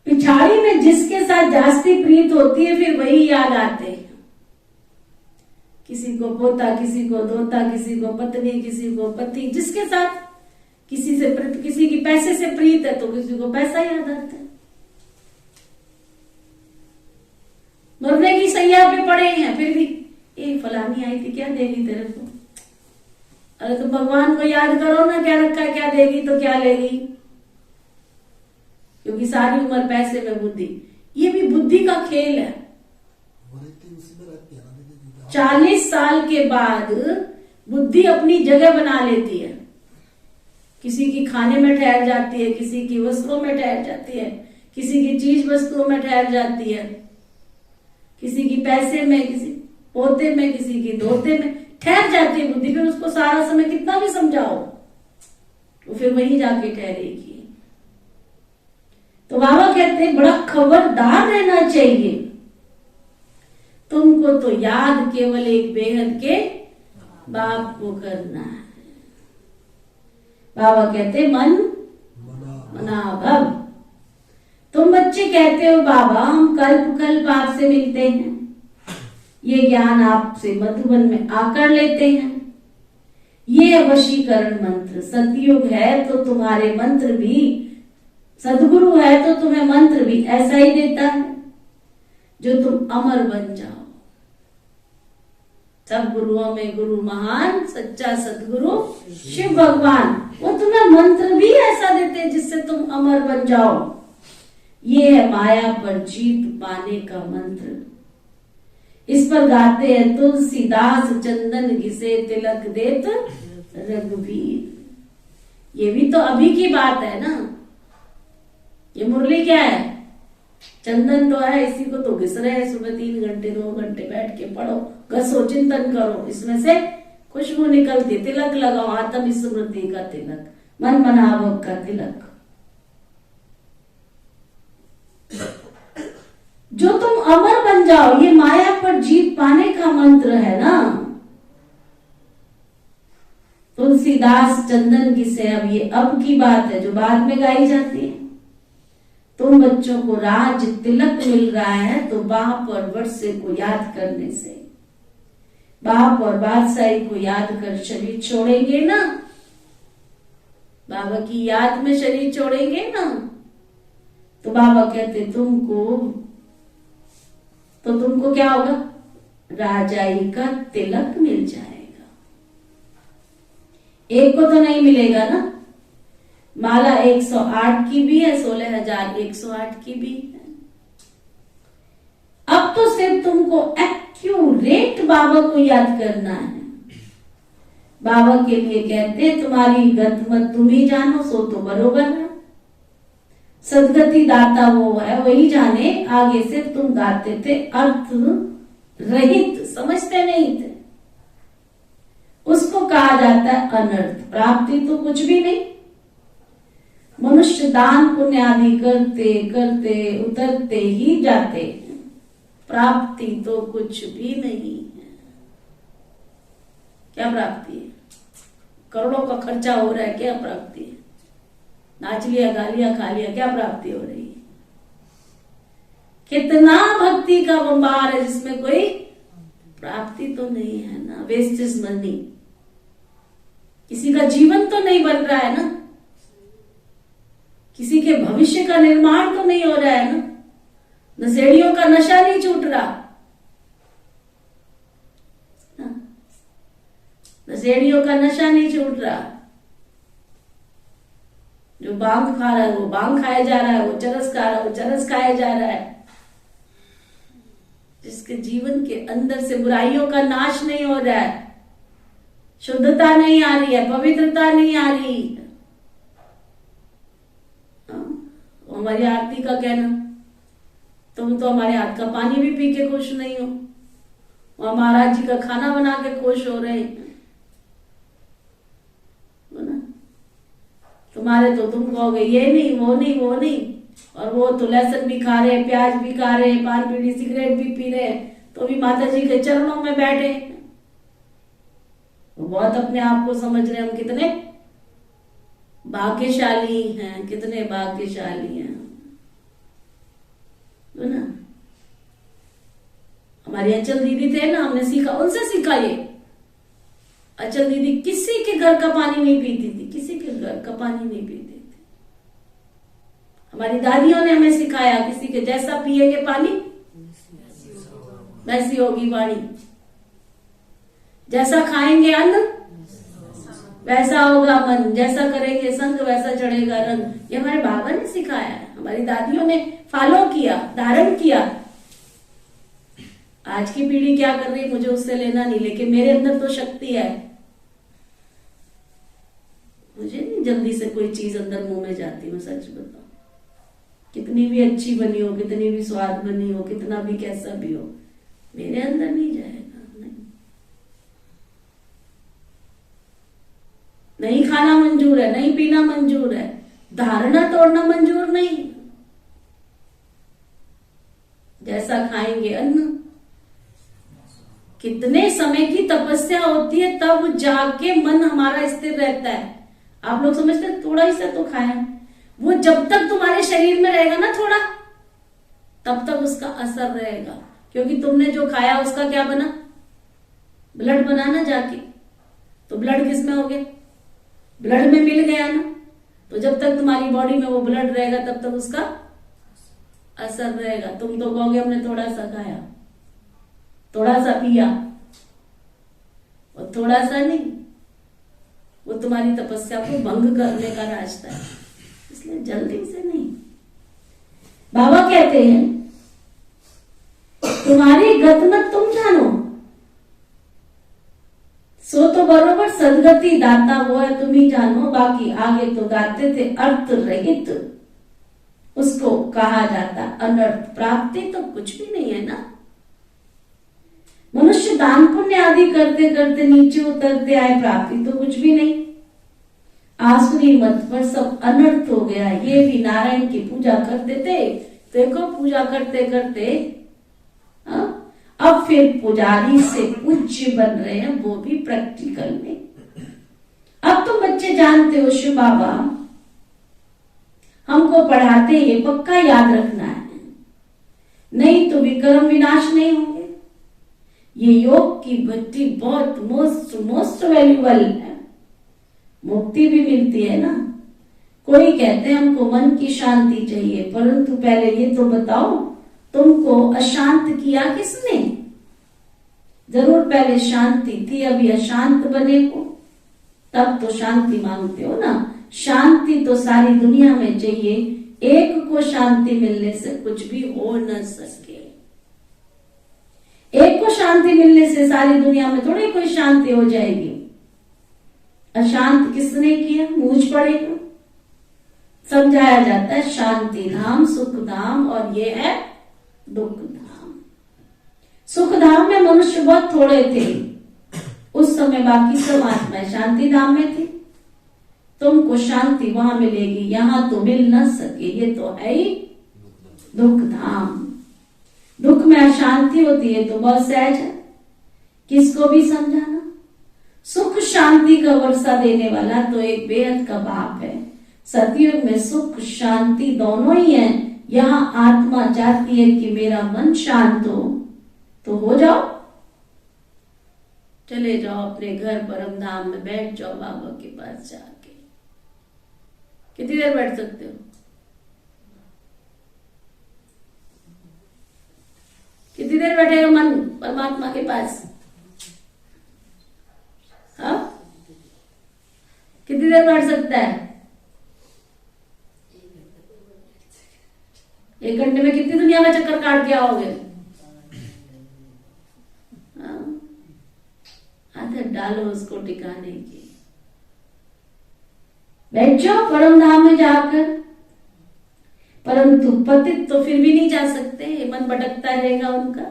पिछाड़ी में जिसके साथ जास्ती प्रीत होती है फिर वही याद आते हैं। किसी को पोता, किसी को दोता, किसी को पत्नी, किसी को पति, जिसके साथ किसी की पैसे से प्रीत है तो किसी को पैसा याद आता है। मरने की सैया पे पड़े हैं फिर भी एक फलानी आई थी, क्या देगी तेरे को? अरे तो भगवान को याद करो ना, क्या रखा है, क्या देगी तो क्या लेगी? क्योंकि सारी उम्र पैसे में बुद्धि, ये भी बुद्धि का खेल है। 40 साल के बाद बुद्धि अपनी जगह बना लेती है। किसी की खाने में ठहर जाती है, किसी की वस्त्रों में ठहर जाती है, किसी की चीज वस्तुओं में ठहर जाती है, किसी की पैसे में, किसी पोते में, किसी की धोते में ठहर जाती है बुद्धि। फिर उसको सारा समय कितना भी समझाओ तो फिर वहीं जाके ठहरेगी। तो बाबा कहते हैं बड़ा खबरदार रहना चाहिए, तुमको तो याद केवल एक बेहद के बाप को करना है। बाबा कहते मन मना भव। तुम बच्चे कहते हो बाबा हम कल्प कल्प आपसे मिलते हैं, ये ज्ञान आपसे मधुबन में आकर लेते हैं। ये वशीकरण मंत्र सतयुग है तो तुम्हारे मंत्र भी, सदगुरु है तो तुम्हें मंत्र भी ऐसा ही देता है जो तुम अमर बन जाओ। सब गुरुओं में गुरु महान सच्चा सदगुरु शिव भगवान, वो तुम्हें मंत्र भी ऐसा देते हैं जिससे तुम अमर बन जाओ। ये है माया पर जीत पाने का मंत्र। इस पर गाते हैं तुलसीदास चंदन घिसे तिलक देत रघुवीर। ये भी तो अभी की बात है ना। ये मुरली क्या है? चंदन तो है, इसी को तो घिस रहे हैं। सुबह 3 घंटे 2 घंटे बैठ के पढ़ो, घसो, चिंतन करो, इसमें से खुशबू निकलती। तिलक लगाओ, आत्म स्मृति का तिलक, मन मनाभव का तिलक। जो तुम अमर बन जाओ, ये माया पर जीत पाने का मंत्र है ना। तुलसीदास चंदन घिसे, अब ये अब की बात है जो बाद में गाई जाती है। तुम बच्चों को राज तिलक मिल रहा है तो बाप और वर्षे को याद करने से, बाप और बादशाही को याद कर शरीर छोड़ेंगे ना, बाबा की याद में शरीर छोड़ेंगे ना, तो बाबा कहते तुमको क्या होगा? राजाई का तिलक मिल जाएगा। एक को तो नहीं मिलेगा ना। माला 108 की भी है, 16,108 की भी है। अब तो सिर्फ तुमको एक्यूरेट बाबा को याद करना है। बाबा के लिए कहते तुम्हारी गत मत तुम ही जानो, सो तो बरोबर है। सदगति दाता वो है, वही जाने। आगे से तुम गाते थे अर्थ रहित, समझते नहीं थे, उसको कहा जाता है अनर्थ। प्राप्ति तो कुछ भी नहीं। मनुष्य दान पुण्य आदि करते करते उतरते ही जाते हैं, प्राप्ति तो कुछ भी नहीं है। क्या प्राप्ति है? करोड़ों का खर्चा हो रहा है, क्या प्राप्ति है? नाच लिया, गा लिया, खा लिया, क्या प्राप्ति हो रही है? कितना भक्ति का बंबार है जिसमें कोई प्राप्ति तो नहीं है ना। Waste is money. किसी का जीवन तो नहीं बन रहा है ना, किसी के भविष्य का निर्माण तो नहीं हो रहा है ना, नशेड़ियों का नशा नहीं छूट रहा, नशेड़ियों का नशा नहीं छूट रहा। जो बांग खा रहा है वो बांग खाया जा रहा है, वो चरस खा रहा है वो चरस खाया जा रहा है। जिसके जीवन के अंदर से बुराइयों का नाश नहीं हो रहा है, शुद्धता नहीं आ रही है, पवित्रता नहीं आ रही। हमारी आरती का कहना, तुम तो हमारे हाथ का पानी भी पी के खुश नहीं हो, वहां महाराज जी का खाना बना के खुश हो रहे हैं। तुम्हारे तो तुम कहोगे ये नहीं वो नहीं वो नहीं, और वो तो लहसुन भी खा रहे, प्याज भी खा रहे, पान बीड़ी सिगरेट भी पी रहे, तो भी माता जी के चरणों में बैठे। वो बहुत अपने आप को समझ रहे हम कितने भाग्यशाली हैं, कितने भाग्यशाली हैं तो ना। हमारी अंचल दीदी थे ना, हमने सीखा, उनसे सीखा ये। अंचल दीदी किसी के घर का पानी नहीं पीती थी, किसी के घर का पानी नहीं पीती थी। हमारी दादियों ने हमें सिखाया, किसी के जैसा पिएंगे पानी वैसी होगी वाणी, जैसा खाएंगे अन्न वैसा होगा मन, जैसा करेंगे संग वैसा चढ़ेगा रंग। ये हमारे बाबा ने सिखाया है, हमारी दादियों ने फॉलो किया, धारण किया। आज की पीढ़ी क्या कर रही है मुझे उससे लेना नहीं, लेकिन मेरे अंदर तो शक्ति है। मुझे नहीं जल्दी से कोई चीज अंदर मुंह में जाती, मैं सच बताऊं। कितनी भी अच्छी बनी हो, कितनी भी स्वाद बनी हो, कितना भी कैसा भी हो, मेरे अंदर नहीं जाएगा। नहीं खाना मंजूर है, नहीं पीना मंजूर है, धारणा तोड़ना मंजूर नहीं। जैसा खाएंगे अन्न। कितने समय की तपस्या होती है तब जाके मन हमारा स्थिर रहता है। आप लोग समझते हैं थोड़ा ही सा तो खाया, वो जब तक तुम्हारे शरीर में रहेगा ना थोड़ा, तब तक उसका असर रहेगा। क्योंकि तुमने जो खाया उसका क्या बना, ब्लड बना ना जाके। तो ब्लड किस में हो गया, ब्लड में मिल गया ना। तो जब तक तुम्हारी बॉडी में वो ब्लड रहेगा तब तक उसका असर रहेगा। तुम तो कहोगे हमने थोड़ा सा खाया, थोड़ा सा पिया, और थोड़ा सा नहीं, वो तुम्हारी तपस्या को भंग करने का रास्ता है। इसलिए जल्दी से नहीं। बाबा कहते हैं तुम्हारी गतमत तुम जानो, सो तो बरोबर सदगति दाता वो है तुम ही जानो। बाकी आगे तो गाते थे अर्थ रहित, उसको कहा जाता अनर्थ। प्राप्ति तो कुछ भी नहीं है ना। मनुष्य दान पुण्य आदि करते करते नीचे उतरते आए, प्राप्ति तो कुछ भी नहीं। आसुरी मत पर सब अनर्थ हो गया। ये भी नारायण की पूजा करते थे, देखो पूजा करते करते अब फिर पुजारी से पूज्य बन रहे हैं, वो भी प्रैक्टिकल में। अब तुम बच्चे जानते हो शिव बाबा हमको पढ़ाते, ये पक्का याद रखना है, नहीं तो विक्रम विनाश नहीं होंगे। ये योग की भट्टी बहुत मोस्ट वैल्यूबल है, मुक्ति भी मिलती है ना। कोई कहते हैं हमको मन की शांति चाहिए, परंतु पहले ये तो बताओ तुमको अशांत किया किसने? जरूर पहले शांति थी, अभी अशांत बने हो, तब तो शांति मांगते हो ना। शांति तो सारी दुनिया में चाहिए, एक को शांति मिलने से कुछ भी हो न सके। एक को शांति मिलने से सारी दुनिया में थोड़ी कोई शांति हो जाएगी। अशांत किसने किया? मूझ पड़ेगा। समझाया जाता है शांति धाम, सुख धाम और ये है दुख धाम। सुख धाम में मनुष्य बहुत थोड़े थे उस समय, बाकी सब आत्माएं शांति धाम में थी। तुमको शांति वहां मिलेगी, यहां तो मिल न सके, ये तो है ही दुख धाम। दुख में अशांति होती है तो बहुत सहज है, किसको भी समझाना। सुख शांति का वर्षा देने वाला तो एक बेहद का बाप है। सतयुग में सुख शांति दोनों ही है। यहाँ आत्मा चाहती है कि मेरा मन शांत हो, तो हो जाओ, चले जाओ अपने घर परम धाम में, बैठ जाओ बाबा के पास जाके। कितनी देर बैठ सकते हो? कितनी देर बैठेगा मन परमात्मा के पास? हाँ, कितनी देर बैठ सकता है? 1 घंटे में कितनी दुनिया में चक्कर काट के आओगे? आदत डालो उसको टिकाने की। बैठ जाओ परम धाम में जाकर। परंतु पतित तो फिर भी नहीं जा सकते, मन भटकता रहेगा उनका।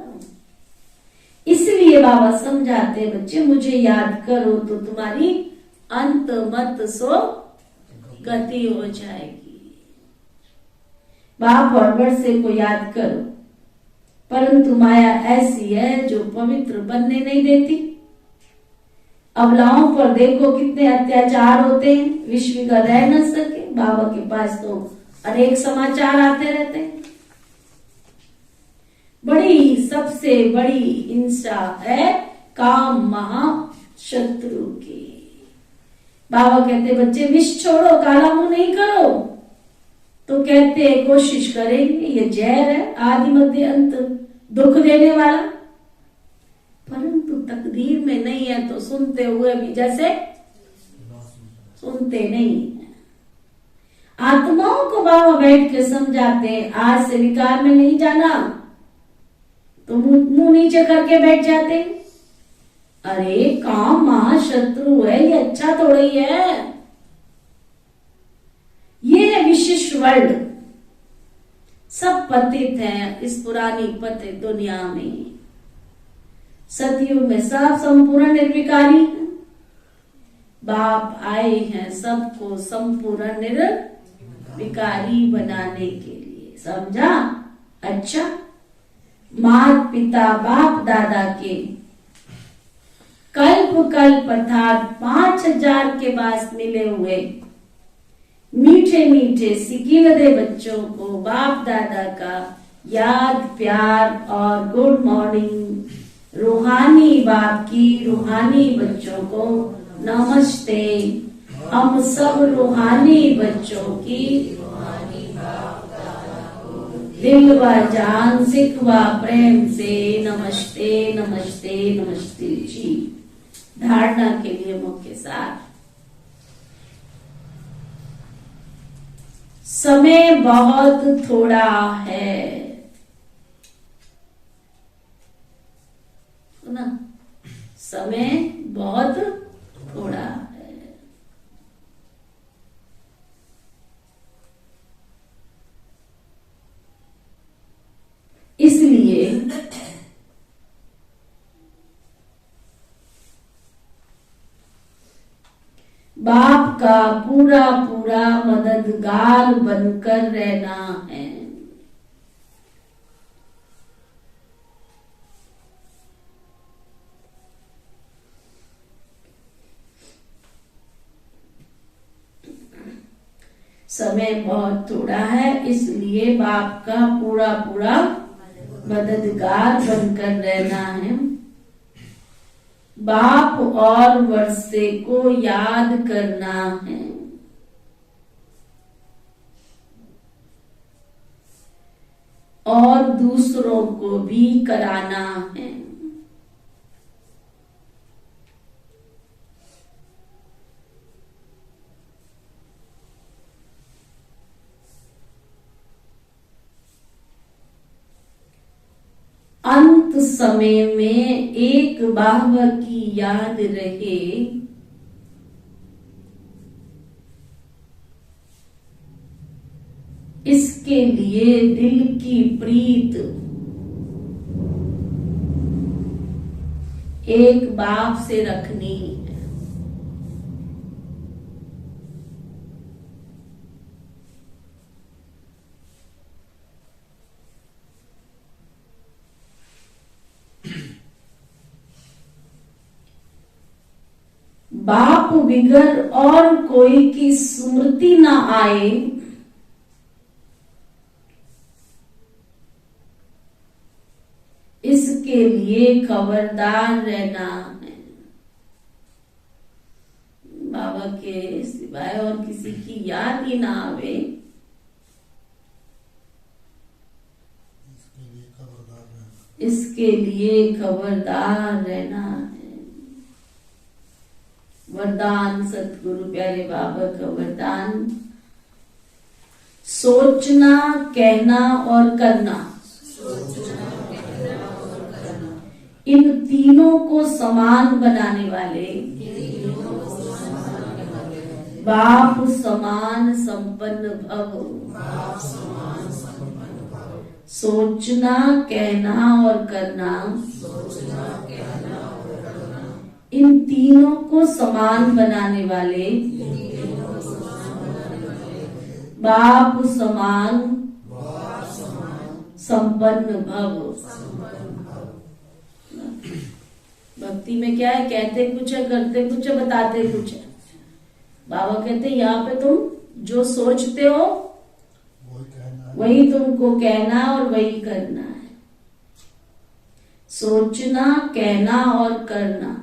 इसलिए बाबा समझाते बच्चे, मुझे याद करो तो तुम्हारी अंत मत सो गति हो जाएगी। बाप और वर्षे को याद करो, परंतु माया ऐसी है जो पवित्र बनने नहीं देती। अबलाओं पर देखो कितने अत्याचार होते हैं, विश्व का रह न सके। बाबा के पास तो अनेक समाचार आते रहते हैं। बड़ी सबसे बड़ी हिंसा है काम महाशत्रु की। बाबा कहते बच्चे विष छोड़ो, काला मुंह नहीं करो। तो कहते कोशिश करेंगे, ये जहर है आदि मध्य अंत दुख देने वाला, परंतु तकदीर में नहीं है तो सुनते हुए भी जैसे सुनते नहीं है। आत्माओं को बाबा बैठ के समझाते हैं, आज से विकार में नहीं जाना, तो मुंह नीचे करके बैठ जाते। अरे काम महाशत्रु है, ये अच्छा थोड़ा ही है। ये है विशिष्ट वर्ल्ड, सब पतित है इस पुरानी पतित दुनिया में। सतयुग में सब संपूर्ण निर्विकारी है। बाप आए हैं सबको संपूर्ण निर्विकारी बनाने के लिए, समझा? अच्छा, माता पिता बाप दादा के कल्प कल्प अर्थात 5000 के बाद मिले हुए मीठे मीठे सिकीलदे बच्चों को बाप दादा का याद प्यार और गुड मॉर्निंग। रूहानी बाप की रूहानी बच्चों को नमस्ते। हम सब रूहानी बच्चों की दिल व जान सिख व प्रेम से नमस्ते नमस्ते नमस्ते जी। धारणा के लिए मुख्य सार, समय बहुत थोड़ा है ना, समय बहुत थोड़ा है। इसलिए बाप का पूरा पूरा मददगार बनकर रहना है। समय बहुत थोड़ा है, इसलिए बाप का पूरा पूरा मददगार बनकर रहना है। बाप और वर्षे को याद करना है। और दूसरों को भी कराना है। अंत समय में एक बाबा की याद रहे, इसके लिए दिल की प्रीत एक बाप से रखनी है। बाप बिगर और कोई की स्मृति ना आए, इसके लिए खबरदार रहना है। बाबा के सिवाय और किसी की याद ही ना आवे, इसके लिए खबरदार रहना है। वरदान सतगुरु प्यारे बाबा का वरदान, सोचना, कहना और करना, इन तीनों को समान बनाने वाले बाप समान संपन्न भव। सोचना, कहना और करना, इन तीनों को समान बनाने वाले बाप समान संपन्न भव। भक्ति में क्या है, कहते कुछ है, करते कुछ है, बताते कुछ है। बाबा कहते यहाँ पे तुम जो सोचते हो वही तुमको कहना और वही करना है। सोचना, कहना और करना,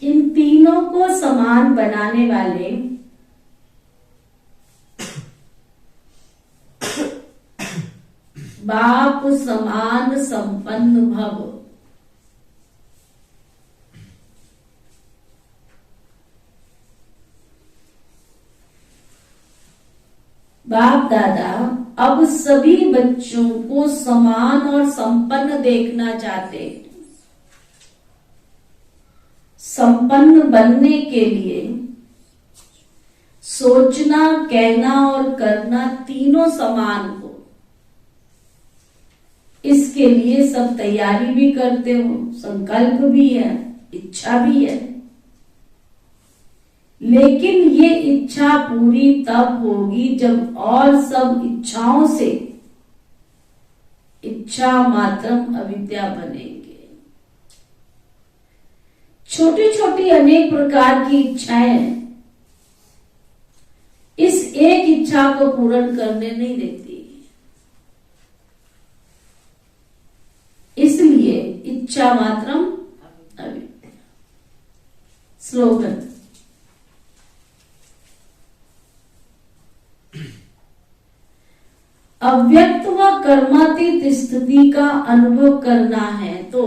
इन तीनों को समान बनाने वाले बाप समान संपन्न भव। बाप दादा अब सभी बच्चों को समान और संपन्न देखना चाहते हैं। संपन्न बनने के लिए सोचना, कहना और करना तीनों समान हो, इसके लिए सब तैयारी भी करते हो, संकल्प भी है, इच्छा भी है। लेकिन ये इच्छा पूरी तब होगी जब और सब इच्छाओं से इच्छा मात्रम अविद्या बनेंगे। छोटी छोटी अनेक प्रकार की इच्छाएं इस एक इच्छा को पूर्ण करने नहीं देती, इसलिए इच्छा मात्रम अविद्या। स्लोगन, अव्यक्त व कर्मातीत स्थिति का अनुभव करना है तो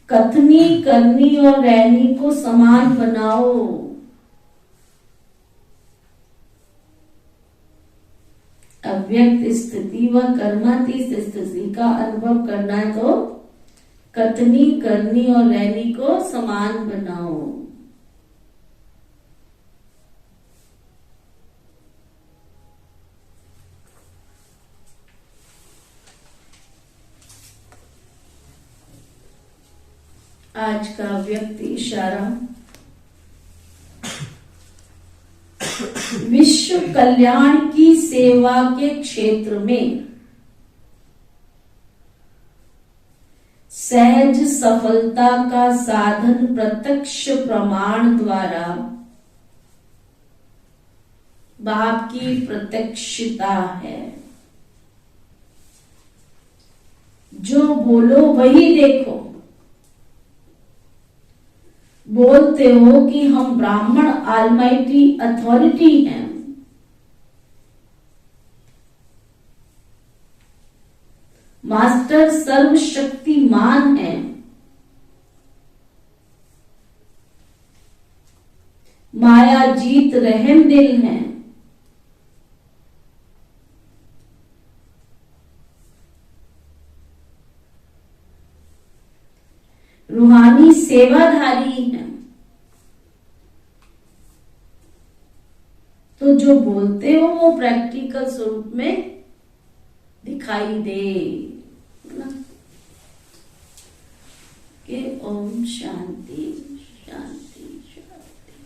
कथनी, करनी और रहनी को समान बनाओ। अव्यक्त स्थिति व कर्मातीत स्थिति का अनुभव करना है तो कथनी, करनी और रहनी को समान बनाओ। आज का व्यक्ति इशारा, विश्व कल्याण की सेवा के क्षेत्र में सहज सफलता का साधन प्रत्यक्ष प्रमाण द्वारा बाप की प्रत्यक्षता है। जो बोलो वही देखो। बोलते हो कि हम ब्राह्मण ऑलमाइटी अथॉरिटी हैं, मास्टर सर्वशक्तिमान है, माया जीत रहम दिल है, रूहानी सेवाधारी हैं। तो जो बोलते हो वो प्रैक्टिकल स्वरूप में दिखाई दे ना। कि ओम शांति शांति शांति।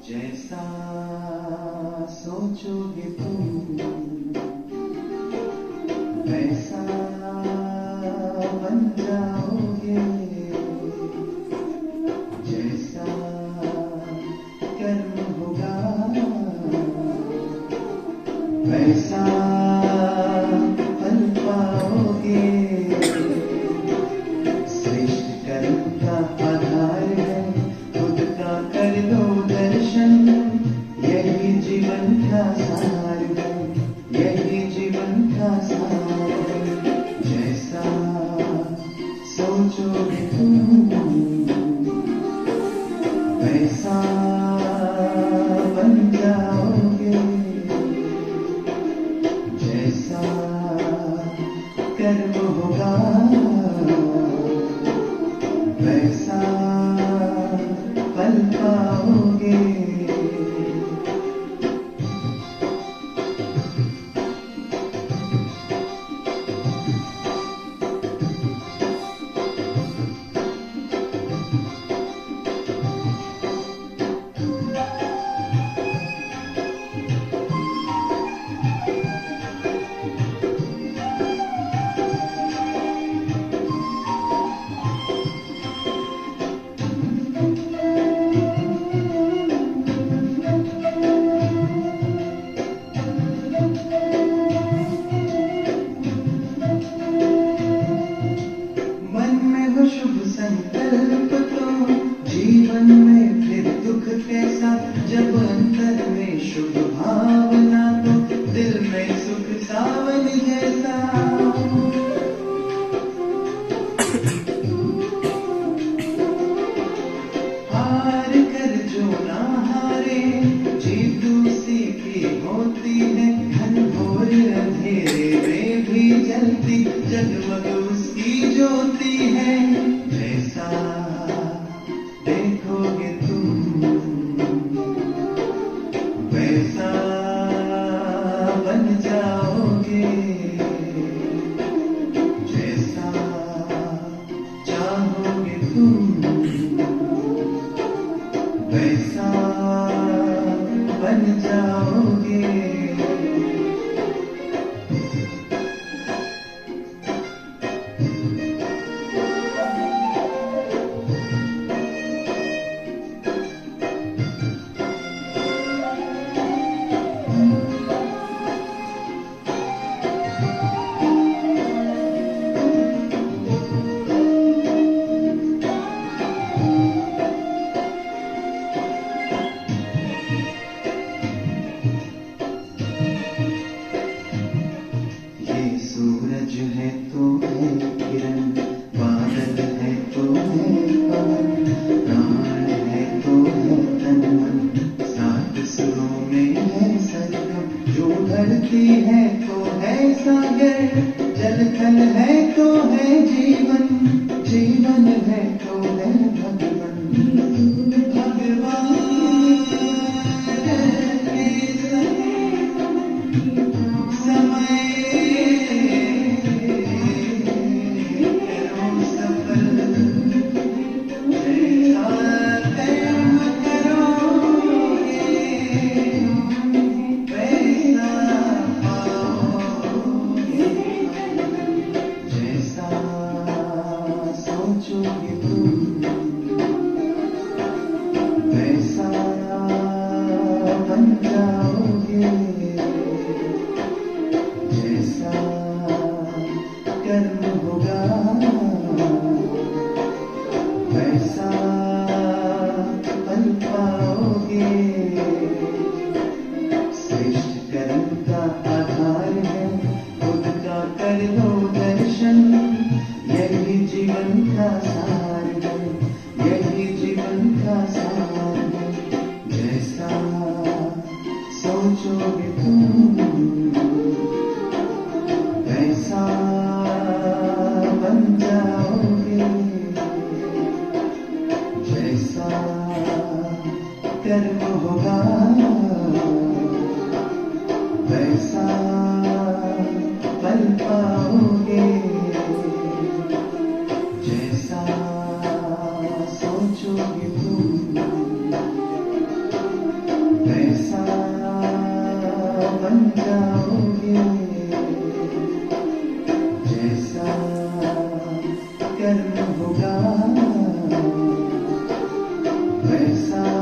जैसा सोचोगे तुम वैसा बन जाओगे, जैसा कर्म होगा वैसा फल पाओगे। श्रेष्ठ कर्म का आधार है खुद का कर लो दर्शन, यही जीवन का सार है, यही जीवन का सार है। जैसा सोचोगे तुम वैसा बन जाओगे, जैसा कर्म होगा वैसा फल पाओगे। मन में हो शुभ संकल्प तो जीवन में फिर दुख कैसा, जब अंतर में शुभ भावना तो दिल में सुख सावन जैसा। हार कर जो ना हारे जीत उसी की होती है, घनघोर अंधेरे में भी जलती जगमग उसकी ज्योति है। जैसा देखोगे तुम वैसा बन जाओगे, जैसा चाहोगे तुम वैसा बन जाओगे। ये सूरज है तो है किरण, बादल है तो है पवन, प्राण है तो है तन मन, सात सुरों में है सरगम। जो धरती है तो है सागर, जल थल है तो है जीवन, जीवन है तो है भगवन। सोचोगे तुम ऐसा बन जाओगे जैसा कर्म होगा वैसा पल पाओगे जैसा सोचोगे तुम वैसा बन जाओगे जैसा कर्म होगा वैसा